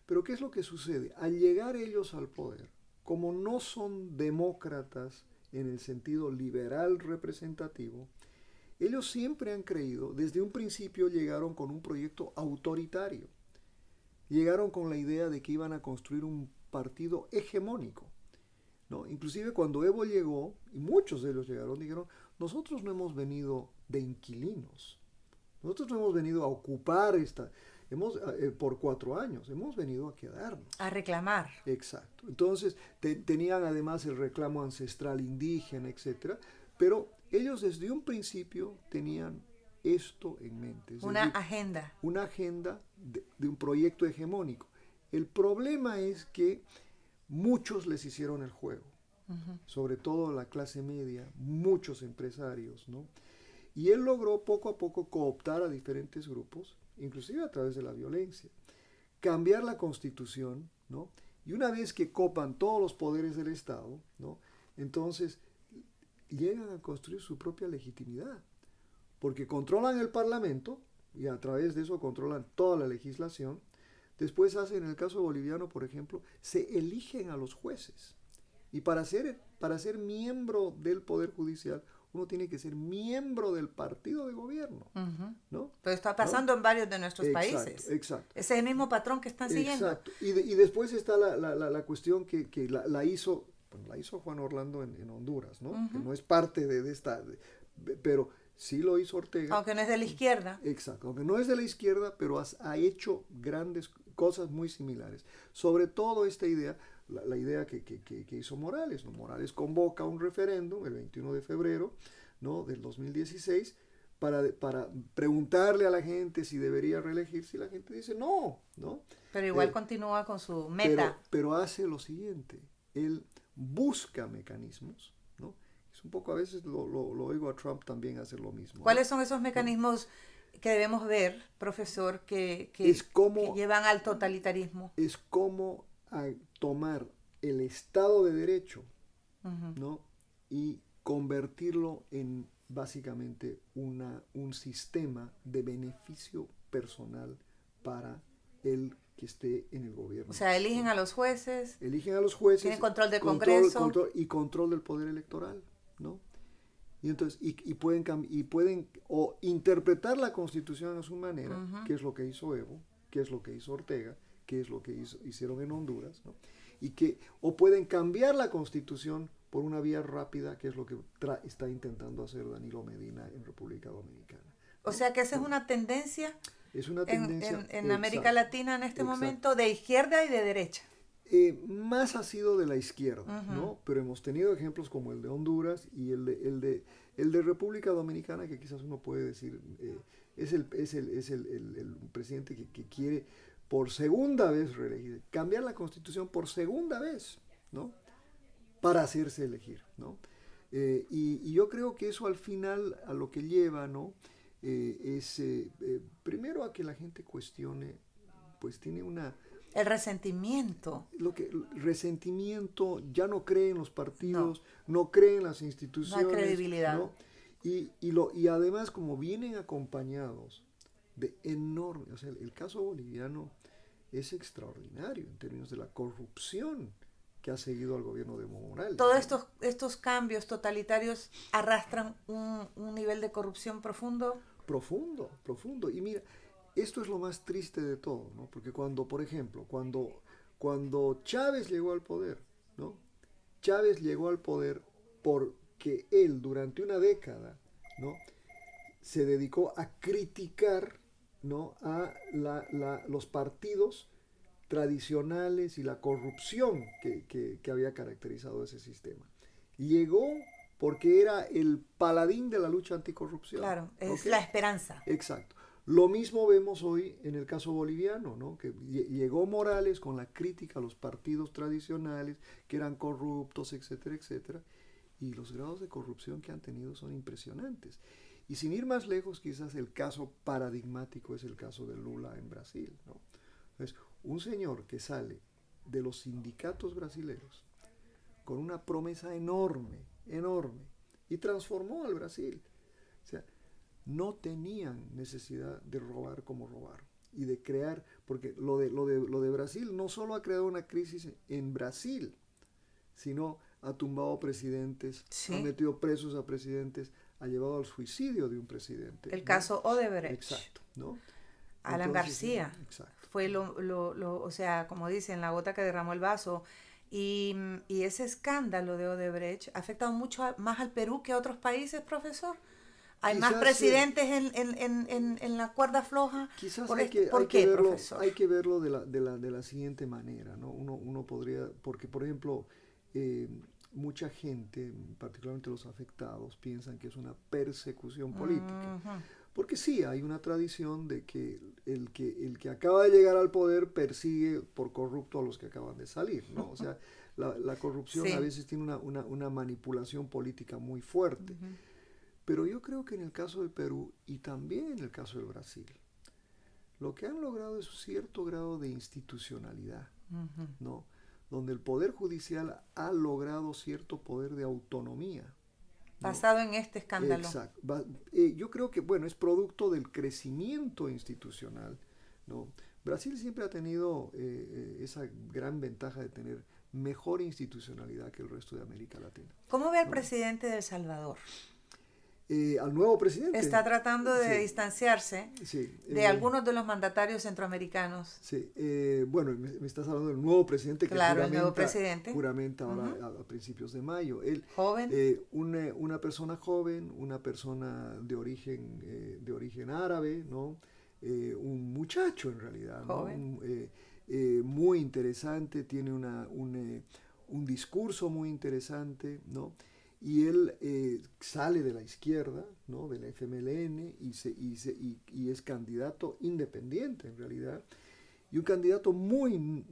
Pero ¿qué es lo que sucede? Al llegar ellos al poder, como no son demócratas en el sentido liberal representativo, ellos siempre han creído, desde un principio llegaron con un proyecto autoritario. Llegaron con la idea de que iban a construir un partido hegemónico, ¿no? Inclusive cuando Evo llegó, y muchos de ellos llegaron, dijeron, nosotros no hemos venido de inquilinos, nosotros no hemos venido a ocupar por 4 años, hemos venido a quedarnos. A reclamar. Exacto. Entonces tenían además el reclamo ancestral indígena, etc. Pero ellos desde un principio tenían esto en mente. Una agenda. Una agenda de un proyecto hegemónico. El problema es que muchos les hicieron el juego, sobre todo la clase media, muchos empresarios, ¿no? Y él logró poco a poco cooptar a diferentes grupos, inclusive a través de la violencia, cambiar la constitución, ¿no? Y una vez que copan todos los poderes del Estado, ¿no?, entonces llegan a construir su propia legitimidad, porque controlan el Parlamento y a través de eso controlan toda la legislación. Después hacen, en el caso boliviano, por ejemplo, se eligen a los jueces. Y para ser miembro del Poder Judicial, uno tiene que ser miembro del partido de gobierno, ¿no? Pero está pasando, ¿no?, en varios de nuestros países. Exacto. Ese es el mismo patrón que están siguiendo. Exacto. Y después está la cuestión que la hizo Juan Orlando en Honduras, ¿no? Que no es parte de esta, pero sí lo hizo Ortega. Aunque no es de la izquierda. Exacto, aunque no es de la izquierda, pero ha hecho grandes cosas muy similares. Sobre todo esta idea, la idea que hizo Morales, ¿no? Morales convoca un referéndum el 21 de febrero, ¿no?, del 2016 para preguntarle a la gente si debería reelegirse, y la gente dice no, ¿no? Pero igual continúa con su meta. Pero hace lo siguiente, él busca mecanismos, ¿no? Es un poco, a veces lo oigo a Trump también hacer lo mismo. ¿Cuáles son esos mecanismos que debemos ver, profesor, que llevan al totalitarismo? Es como tomar el Estado de Derecho, ¿no? Y convertirlo en básicamente un sistema de beneficio personal para el que esté en el gobierno. O sea, eligen a los jueces. Eligen a los jueces. Tienen control del Congreso. Control del poder electoral, ¿no? Y entonces, pueden o interpretar la Constitución a su manera, que es lo que hizo Evo, que es lo que hizo Ortega, que es lo que hicieron en Honduras, ¿no? O pueden cambiar la Constitución por una vía rápida, que es lo que está intentando hacer Danilo Medina en República Dominicana, ¿no? O sea que esa es una tendencia, es una tendencia en América Latina en este momento, de izquierda y de derecha. Más ha sido de la izquierda, ¿no? Pero hemos tenido ejemplos como el de Honduras y el de República Dominicana, que quizás uno puede decir es el presidente que quiere por segunda vez reelegir, cambiar la Constitución por segunda vez, ¿no? Para hacerse elegir, ¿no? Y yo creo que eso al final a lo que lleva, ¿no? Es primero a que la gente cuestione, pues tiene el resentimiento. Resentimiento, ya no cree en los partidos, no cree en las instituciones. No hay credibilidad. ¿No? Y además, como vienen acompañados de enormes, o sea, el caso boliviano es extraordinario en términos de la corrupción que ha seguido al gobierno de Evo Morales. Todos estos cambios totalitarios arrastran un nivel de corrupción profundo. Profundo. Y mira, esto es lo más triste de todo, ¿no? Porque por ejemplo, cuando Chávez llegó al poder, ¿no? Chávez llegó al poder porque él durante una década, ¿no? Se dedicó a criticar, ¿no? A los partidos tradicionales y la corrupción que había caracterizado ese sistema. Llegó porque era el paladín de la lucha anticorrupción. Claro, es la esperanza. Exacto. Lo mismo vemos hoy en el caso boliviano, ¿no? Que llegó Morales con la crítica a los partidos tradicionales que eran corruptos, etcétera, etcétera, y los grados de corrupción que han tenido son impresionantes. Y sin ir más lejos, quizás el caso paradigmático es el caso de Lula en Brasil, ¿no? Entonces, un señor que sale de los sindicatos brasileños con una promesa enorme, y transformó al Brasil. O sea, no tenían necesidad de robar como robaron y de crear, porque lo de Brasil no solo ha creado una crisis en Brasil, sino ha tumbado presidentes, sí, ha metido presos a presidentes, ha llevado al suicidio de un presidente. El caso Odebrecht. Exacto, ¿no? Alan García. Exacto. Fue o sea, como dicen, la gota que derramó el vaso. Y ese escándalo de Odebrecht ha afectado mucho más al Perú que a otros países, profesor. Hay quizás más presidentes en la cuerda floja. Quizás ¿Por hay qué, verlo, profesor? Hay que verlo de la siguiente manera, ¿no? Uno podría, porque por ejemplo, mucha gente, particularmente los afectados, piensan que es una persecución política. Porque sí, hay una tradición de que el que acaba de llegar al poder persigue por corrupto a los que acaban de salir, ¿no? O sea, la corrupción, sí, a veces tiene una manipulación política muy fuerte. Pero yo creo que en el caso del Perú y también en el caso del Brasil, lo que han logrado es un cierto grado de institucionalidad, ¿no? Donde el Poder Judicial ha logrado cierto poder de autonomía, ¿no? Basado en este escándalo. Exacto. Yo creo que, bueno, es producto del crecimiento institucional, ¿no? Brasil siempre ha tenido esa gran ventaja de tener mejor institucionalidad que el resto de América Latina. ¿Cómo ve al presidente de El Salvador? Al nuevo presidente. Está tratando de distanciarse de algunos de los mandatarios centroamericanos. Sí, bueno, me estás hablando del nuevo presidente que el nuevo presidente. Juramenta ahora a principios de mayo. Él, joven. Una persona joven, una persona de origen árabe, ¿no? Un muchacho en realidad, joven. ¿no? Muy interesante, tiene un discurso muy interesante, ¿no? y él sale de la izquierda, ¿no? De la FMLN, y es candidato independiente en realidad, y un candidato muy...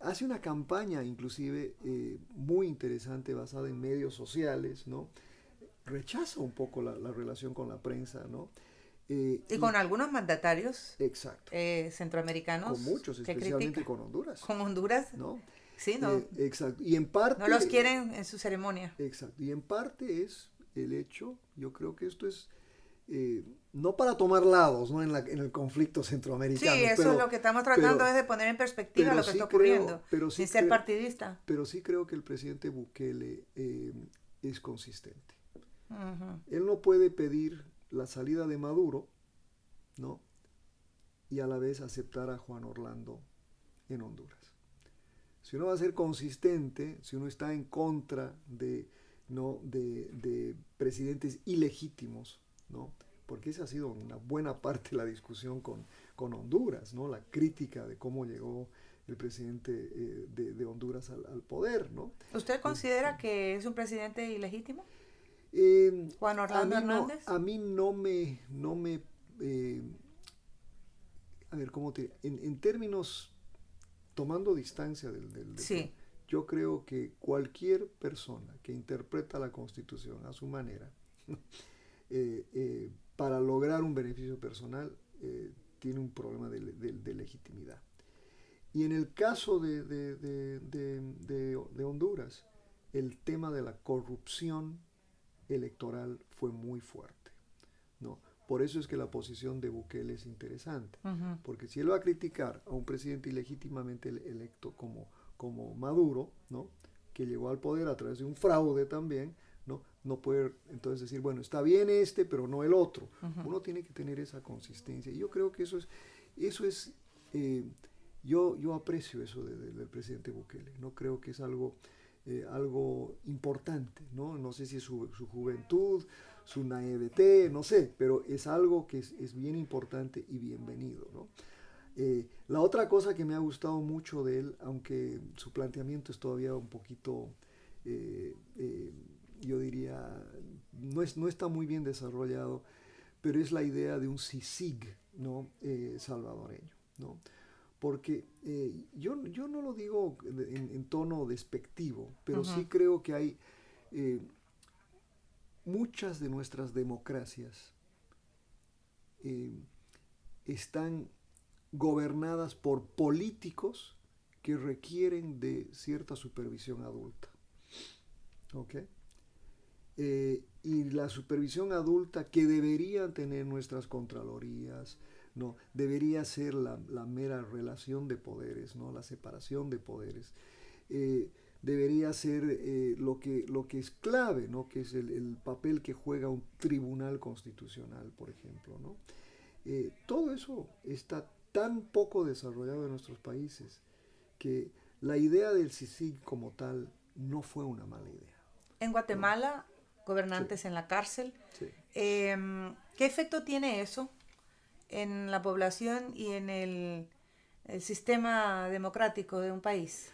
hace una campaña inclusive muy interesante basada en medios sociales, ¿no? Rechaza un poco la relación con la prensa, ¿no? Y con algunos mandatarios Exacto. centroamericanos. Con muchos, especialmente con Honduras. Con Honduras. ¿No? Sí, no. Exacto. Y en parte... No los quieren en su ceremonia. Exacto. Y en parte es el hecho, yo creo que esto es... no para tomar lados, ¿no? en el conflicto centroamericano. Sí, eso es lo que estamos tratando es de poner en perspectiva lo que está ocurriendo, sin ser partidista. Pero sí creo que el presidente Bukele es consistente. Uh-huh. Él no puede pedir la salida de Maduro, ¿no? Y a la vez aceptar a Juan Orlando en Honduras. Si uno va a ser consistente, si uno está en contra de presidentes ilegítimos, ¿no? Porque esa ha sido una buena parte de la discusión con Honduras, ¿no? La crítica de cómo llegó el presidente de Honduras al poder, ¿no? ¿Usted considera que es un presidente ilegítimo? Juan Orlando Hernández. A mí no me a ver, ¿cómo te...? En términos, tomando distancia del sí. Yo creo que cualquier persona que interpreta la Constitución a su manera, para lograr un beneficio personal, tiene un problema de legitimidad. Y en el caso de Honduras, el tema de la corrupción electoral fue muy fuerte, ¿no? Por eso es que la posición de Bukele es interesante, uh-huh. Porque si él va a criticar a un presidente ilegítimamente electo como Maduro, ¿no? Que llegó al poder a través de un fraude también, no puede entonces decir, bueno, está bien pero no el otro. Uh-huh. Uno tiene que tener esa consistencia, y yo creo que eso es yo aprecio eso del presidente Bukele. No creo que es algo importante, ¿no? sé si es su juventud, su naivete, no sé, pero es algo que es bien importante y bienvenido, ¿no? La otra cosa que me ha gustado mucho de él, aunque su planteamiento es todavía un poquito, yo diría, no está muy bien desarrollado, pero es la idea de un CICIG, ¿no? Salvadoreño, ¿no? Porque yo no lo digo en tono despectivo, pero uh-huh. sí creo que hay muchas de nuestras democracias están gobernadas por políticos que requieren de cierta supervisión adulta. ¿Ok? Y la supervisión adulta que deberían tener nuestras contralorías, no, debería ser la mera relación de poderes, ¿no? La separación de poderes. Debería ser lo que es clave, ¿no? Que es el papel que juega un tribunal constitucional, por ejemplo, ¿no? Todo eso está tan poco desarrollado en nuestros países que la idea del CICIG como tal no fue una mala idea. En Guatemala, gobernantes sí. En la cárcel. Sí. ¿Qué efecto tiene eso en la población y en el sistema democrático de un país?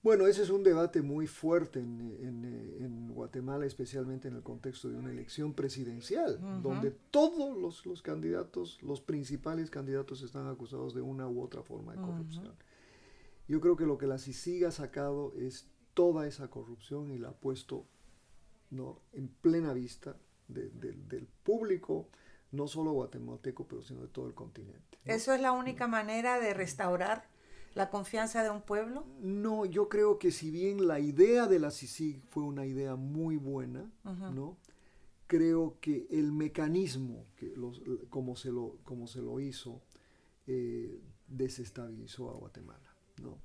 Bueno, ese es un debate muy fuerte en Guatemala, especialmente en el contexto de una elección presidencial, uh-huh. Donde todos los candidatos, los principales candidatos, están acusados de una u otra forma de corrupción. Uh-huh. Yo creo que lo que la CICIG ha sacado es toda esa corrupción y la ha puesto, ¿no? En plena vista del público, no solo guatemalteco, pero sino de todo el continente, ¿no? ¿Eso es la única manera de restaurar la confianza de un pueblo? No, yo creo que si bien la idea de la CICIG fue una idea muy buena, uh-huh. ¿No? Creo que el mecanismo, como se lo hizo, desestabilizó a Guatemala, ¿no?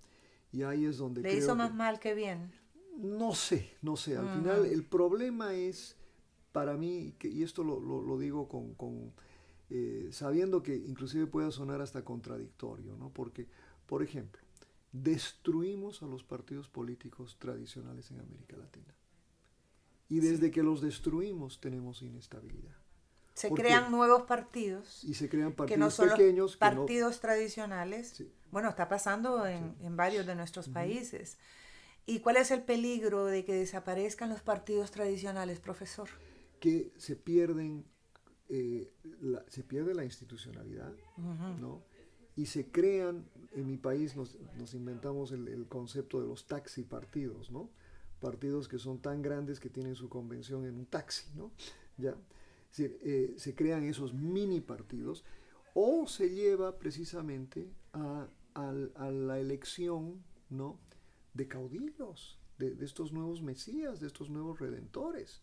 Y ahí es donde ¿Le hizo más mal que bien? No sé. Al uh-huh. final el problema es, para mí, y esto lo digo sabiendo que inclusive pueda sonar hasta contradictorio, ¿no? Porque, por ejemplo, destruimos a los partidos políticos tradicionales en América Latina. Y desde que los destruimos tenemos inestabilidad. Se crean nuevos partidos. Y se crean partidos que no son pequeños. Los partidos tradicionales. Sí. Bueno, está pasando en varios de nuestros uh-huh. países. ¿Y cuál es el peligro de que desaparezcan los partidos tradicionales, profesor? Que se pierden, se pierde la institucionalidad, ¿no? Y se crean, en mi país nos inventamos el concepto de los taxi partidos, ¿no? Partidos que son tan grandes que tienen su convención en un taxi, ¿no? ¿Ya? Es decir, se crean esos mini partidos o se lleva precisamente a la elección, ¿no? De caudillos, de estos nuevos mesías, de estos nuevos redentores.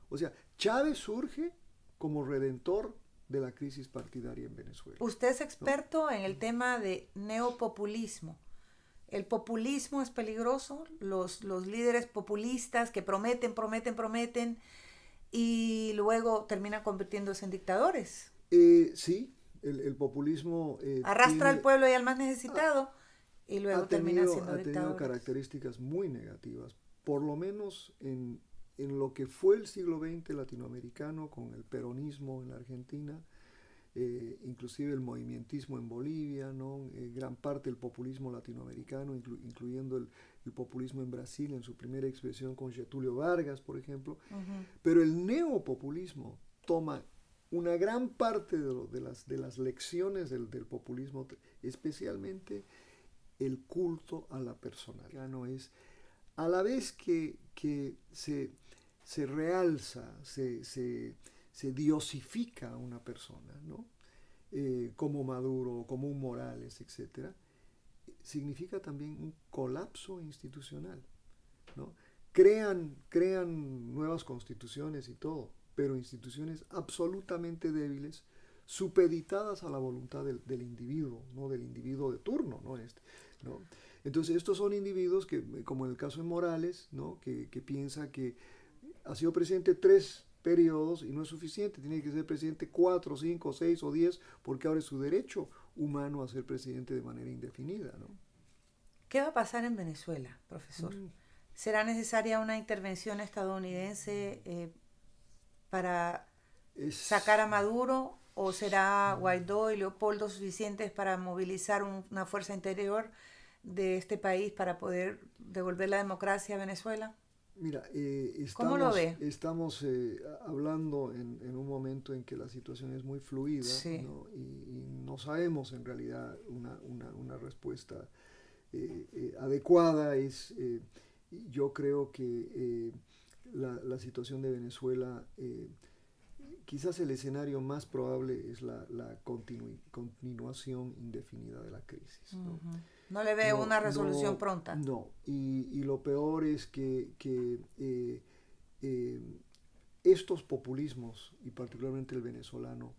O sea, Chávez surge como redentor de la crisis partidaria en Venezuela. Usted es experto, ¿no?, en el tema de neopopulismo. ¿El populismo es peligroso? Los líderes populistas que prometen y luego terminan convirtiéndose en dictadores. Sí, el populismo arrastra al pueblo y al más necesitado y luego termina siendo dictadores. Ha tenido características muy negativas, por lo menos en lo que fue el siglo XX latinoamericano, con el peronismo en la Argentina, inclusive el movimientismo en Bolivia, ¿no? Gran parte del populismo latinoamericano, incluyendo el populismo en Brasil en su primera expresión con Getúlio Vargas, por ejemplo. Pero el neopopulismo toma una gran parte de las lecciones del populismo, especialmente el culto a la personalidad. No es, a la vez que se realza, se diosifica a una persona, ¿no? Como Maduro, como un Morales, etc., significa también un colapso institucional, ¿no? Crean nuevas constituciones y todo, pero instituciones absolutamente débiles, supeditadas a la voluntad del individuo, ¿no? Del individuo de turno, ¿no? ¿No? Entonces estos son individuos que, como en el caso de Morales, ¿no? que piensa que ha sido presidente 3 periodos y no es suficiente, tiene que ser presidente 4, 5, 6 o 10, porque ahora es su derecho humano a ser presidente de manera indefinida, ¿no? ¿Qué va a pasar en Venezuela, profesor? ¿Será necesaria una intervención estadounidense para sacar a Maduro, o será Guaidó y Leopoldo suficientes para movilizar una fuerza interior de este país para poder devolver la democracia a Venezuela? Mira, ¿Cómo lo ve? Estamos hablando en un momento en que la situación es muy fluida, sí, ¿no? Y no sabemos en realidad una respuesta adecuada. Yo creo que la situación de Venezuela, quizás el escenario más probable es la continuación indefinida de la crisis, ¿no? ¿No le ve una resolución pronta? No, y lo peor es que estos populismos, y particularmente el venezolano,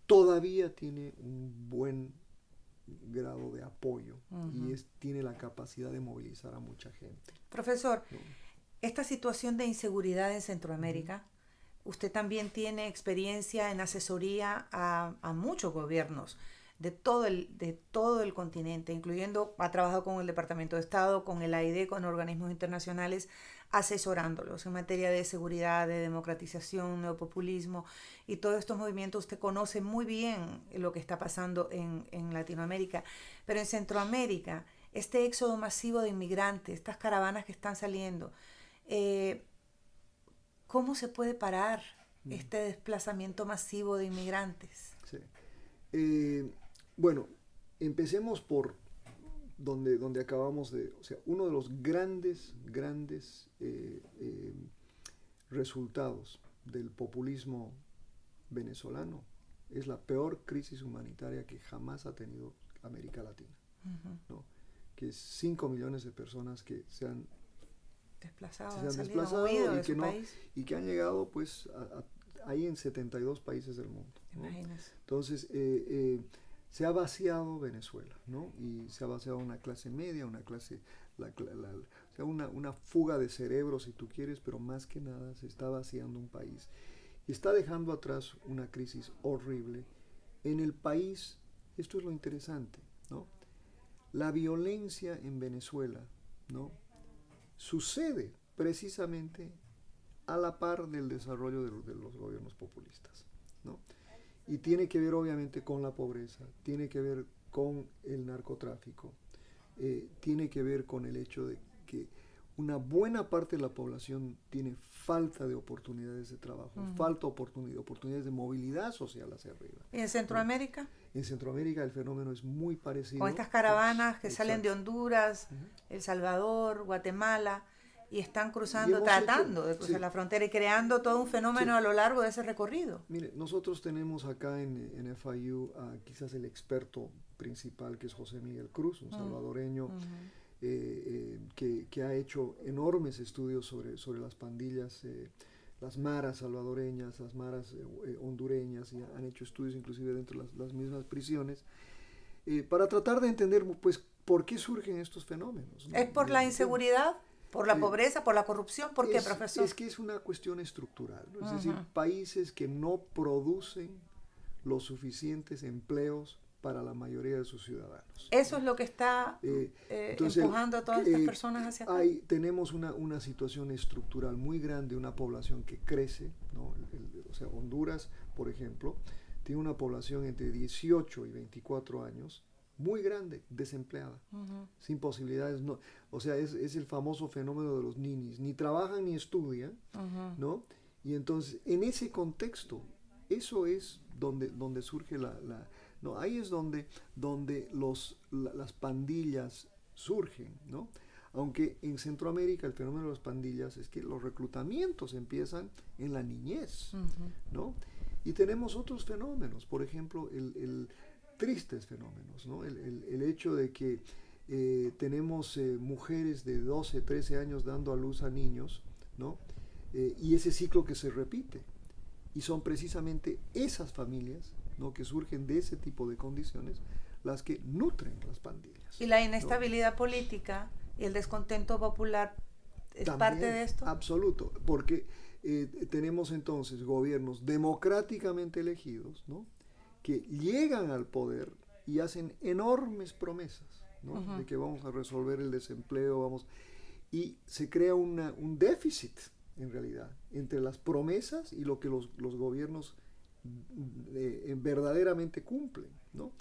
todavía tiene un buen grado de apoyo y tiene la capacidad de movilizar a mucha gente. Profesor, ¿no? Esta situación de inseguridad en Centroamérica, usted también tiene experiencia en asesoría a muchos gobiernos de todo el continente, incluyendo, ha trabajado con el Departamento de Estado, con el AID, con organismos internacionales, asesorándolos en materia de seguridad, de democratización, neopopulismo y todos estos movimientos. Usted conoce muy bien lo que está pasando en Latinoamérica, pero en Centroamérica, este éxodo masivo de inmigrantes, estas caravanas que están saliendo, ¿cómo se puede parar este desplazamiento masivo de inmigrantes? Sí. Bueno, empecemos por donde acabamos o sea, uno de los grandes resultados del populismo venezolano es la peor crisis humanitaria que jamás ha tenido América Latina, ¿no? Que es 5 millones de personas que se han desplazado y que han llegado pues ahí en 72 países del mundo, ¿no? Entonces se ha vaciado Venezuela, ¿no? Y se ha vaciado una clase media, una clase, o sea, una fuga de cerebros, si tú quieres, pero más que nada se está vaciando un país. Y está dejando atrás una crisis horrible. En el país, esto es lo interesante, ¿no? La violencia en Venezuela, ¿no? Sucede precisamente a la par del desarrollo de los gobiernos populistas, ¿no? Y tiene que ver obviamente con la pobreza, tiene que ver con el narcotráfico, tiene que ver con el hecho de que una buena parte de la población tiene falta de oportunidades de trabajo, falta oportunidades de movilidad social hacia arriba. ¿Y en Centroamérica? En Centroamérica el fenómeno es muy parecido. Con estas caravanas que Exacto. salen de Honduras, El Salvador, Guatemala, y están cruzando, Y tratando de cruzar la frontera y creando todo un fenómeno a lo largo de ese recorrido. Mire, nosotros tenemos acá en FIU quizás el experto principal, que es José Miguel Cruz, un salvadoreño que ha hecho enormes estudios sobre las pandillas, las maras salvadoreñas, las maras hondureñas, y han hecho estudios inclusive dentro de las mismas prisiones, para tratar de entender pues por qué surgen estos fenómenos, ¿no? ¿Es por la inseguridad? ¿Por la pobreza? ¿Por la corrupción? ¿Por qué, profesor? Es que es una cuestión estructural, ¿no? Es decir, países que no producen los suficientes empleos para la mayoría de sus ciudadanos. Eso es lo que está empujando a todas estas personas hacia acá. Tenemos una situación estructural muy grande, una población que crece, ¿no? O sea, Honduras, por ejemplo, tiene una población entre 18 y 24 años, muy grande, desempleada, sin posibilidades, no, o sea, es el famoso fenómeno de los ninis, ni trabajan ni estudian, ¿no? Y entonces, en ese contexto, eso es donde surge no, ahí es donde las pandillas surgen, ¿no? Aunque en Centroamérica el fenómeno de las pandillas es que los reclutamientos empiezan en la niñez, ¿no? Y tenemos otros fenómenos, por ejemplo, tristes fenómenos, ¿no? El hecho de que tenemos mujeres de 12, 13 años dando a luz a niños, ¿no? Y ese ciclo que se repite. Y son precisamente esas familias, ¿no?, que surgen de ese tipo de condiciones las que nutren las pandillas. ¿Y la inestabilidad política y el descontento popular es también parte de esto? Absoluto, porque tenemos entonces gobiernos democráticamente elegidos, ¿no?, que llegan al poder y hacen enormes promesas, ¿no?, de que vamos a resolver el desempleo, y se crea un déficit, en realidad, entre las promesas y lo que los gobiernos verdaderamente cumplen, ¿no?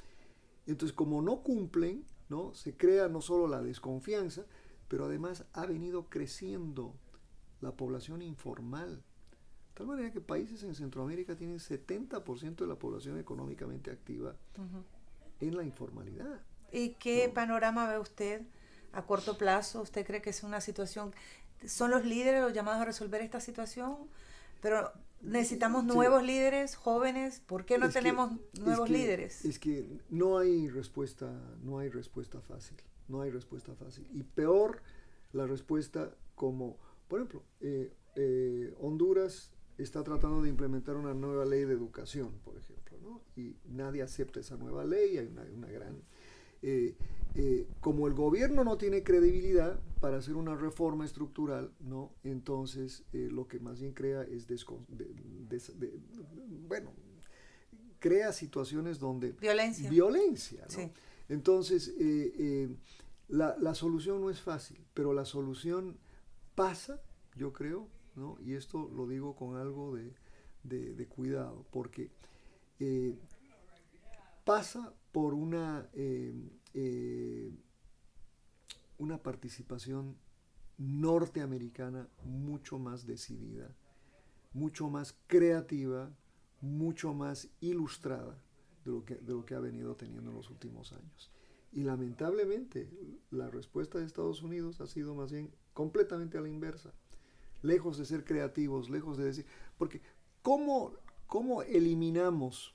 Entonces, como no cumplen, ¿no?, se crea no solo la desconfianza, pero además ha venido creciendo la población informal. De tal manera que países en Centroamérica tienen 70% de la población económicamente activa en la informalidad. ¿Y qué panorama ve usted a corto plazo? ¿Usted cree que es una situación? ¿Son los líderes los llamados a resolver esta situación? Pero necesitamos nuevos líderes, jóvenes. ¿Por qué no tenemos nuevos líderes? Es que no hay respuesta fácil. No hay respuesta fácil. Y peor la respuesta como, por ejemplo, Honduras está tratando de implementar una nueva ley de educación, por ejemplo, ¿no? Y nadie acepta esa nueva ley, hay una gran... como el gobierno no tiene credibilidad para hacer una reforma estructural, ¿no?, entonces lo que más bien crea es crea situaciones donde violencia, ¿no? Sí. Entonces la solución no es fácil, pero la solución pasa, yo creo, ¿no?, y esto lo digo con algo de cuidado, porque pasa por una participación norteamericana mucho más decidida, mucho más creativa, mucho más ilustrada de lo que ha venido teniendo en los últimos años. Y lamentablemente la respuesta de Estados Unidos ha sido más bien completamente a la inversa, lejos de ser creativos, lejos de decir, porque ¿cómo eliminamos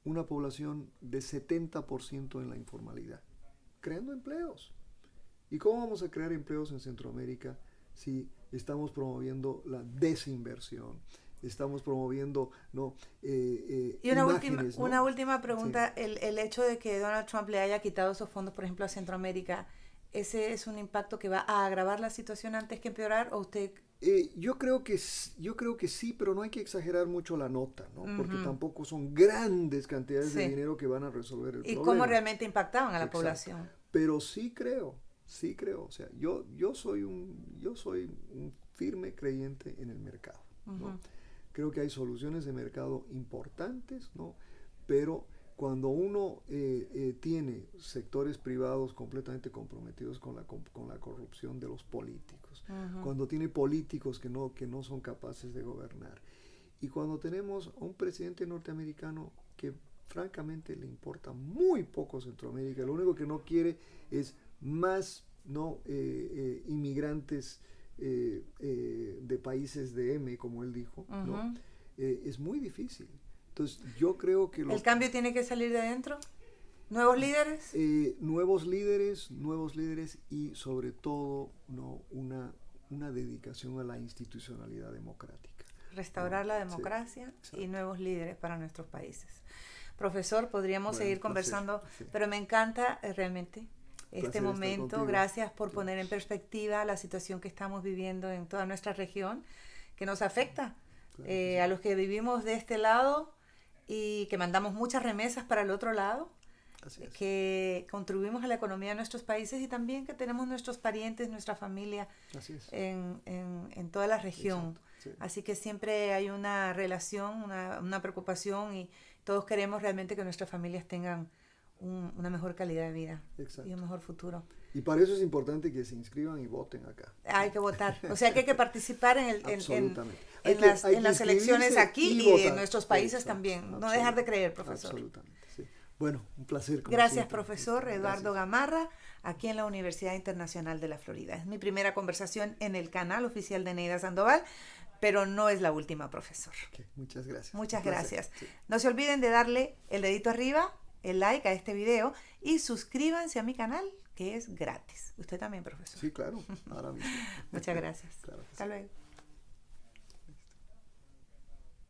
una población de 70% en la informalidad? Creando empleos. ¿Y cómo vamos a crear empleos en Centroamérica si estamos promoviendo la desinversión? Estamos promoviendo, ¿no?, y una ¿no? última pregunta. Sí. El hecho de que Donald Trump le haya quitado esos fondos, por ejemplo, a Centroamérica, ¿ese es un impacto que va a agravar la situación antes que empeorar? ¿O usted...? Yo creo que sí, pero no hay que exagerar mucho la nota, ¿no? Porque tampoco son grandes cantidades de dinero que van a resolver el problema. ¿Y cómo realmente impactaban a la población? Pero sí creo, o sea, yo soy un firme creyente en el mercado, ¿no? Creo que hay soluciones de mercado importantes, ¿no? Pero cuando uno tiene sectores privados completamente comprometidos con la corrupción de los políticos, cuando tiene políticos que no son capaces de gobernar, y cuando tenemos a un presidente norteamericano que francamente le importa muy poco Centroamérica, lo único que no quiere es más inmigrantes de países de M, como él dijo, ¿no? Es muy difícil. Entonces yo creo que ¿el cambio tiene que salir de adentro? ¿Nuevos líderes? Nuevos líderes y sobre todo una dedicación a la institucionalidad democrática. Restaurar la democracia y nuevos líderes para nuestros países. Profesor, podríamos seguir conversando, pero me encanta realmente este momento. Gracias por poner en perspectiva la situación que estamos viviendo en toda nuestra región, que nos afecta a los que vivimos de este lado y que mandamos muchas remesas para el otro lado, que contribuimos a la economía de nuestros países y también que tenemos nuestros parientes, nuestra familia en toda la región. Así que siempre hay una relación, una preocupación, y todos queremos realmente que nuestras familias tengan una mejor calidad de vida y un mejor futuro. Y para eso es importante que se inscriban y voten acá. Hay que votar. O sea que hay que participar en las elecciones aquí y en nuestros países también. No dejar de creer, profesor. Absolutamente, sí. Bueno, un placer. Gracias, siempre, profesor Eduardo Gamarra, aquí en la Universidad Internacional de la Florida. Es mi primera conversación en el canal oficial de Neida Sandoval, pero no es la última, profesor. Muchas gracias. Muchas gracias. Sí. No se olviden de darle el dedito arriba, el like a este video y suscríbanse a mi canal, que es gratis. Usted también, profesor. Sí, claro. Ahora mismo. Muchas gracias. Claro, hasta luego.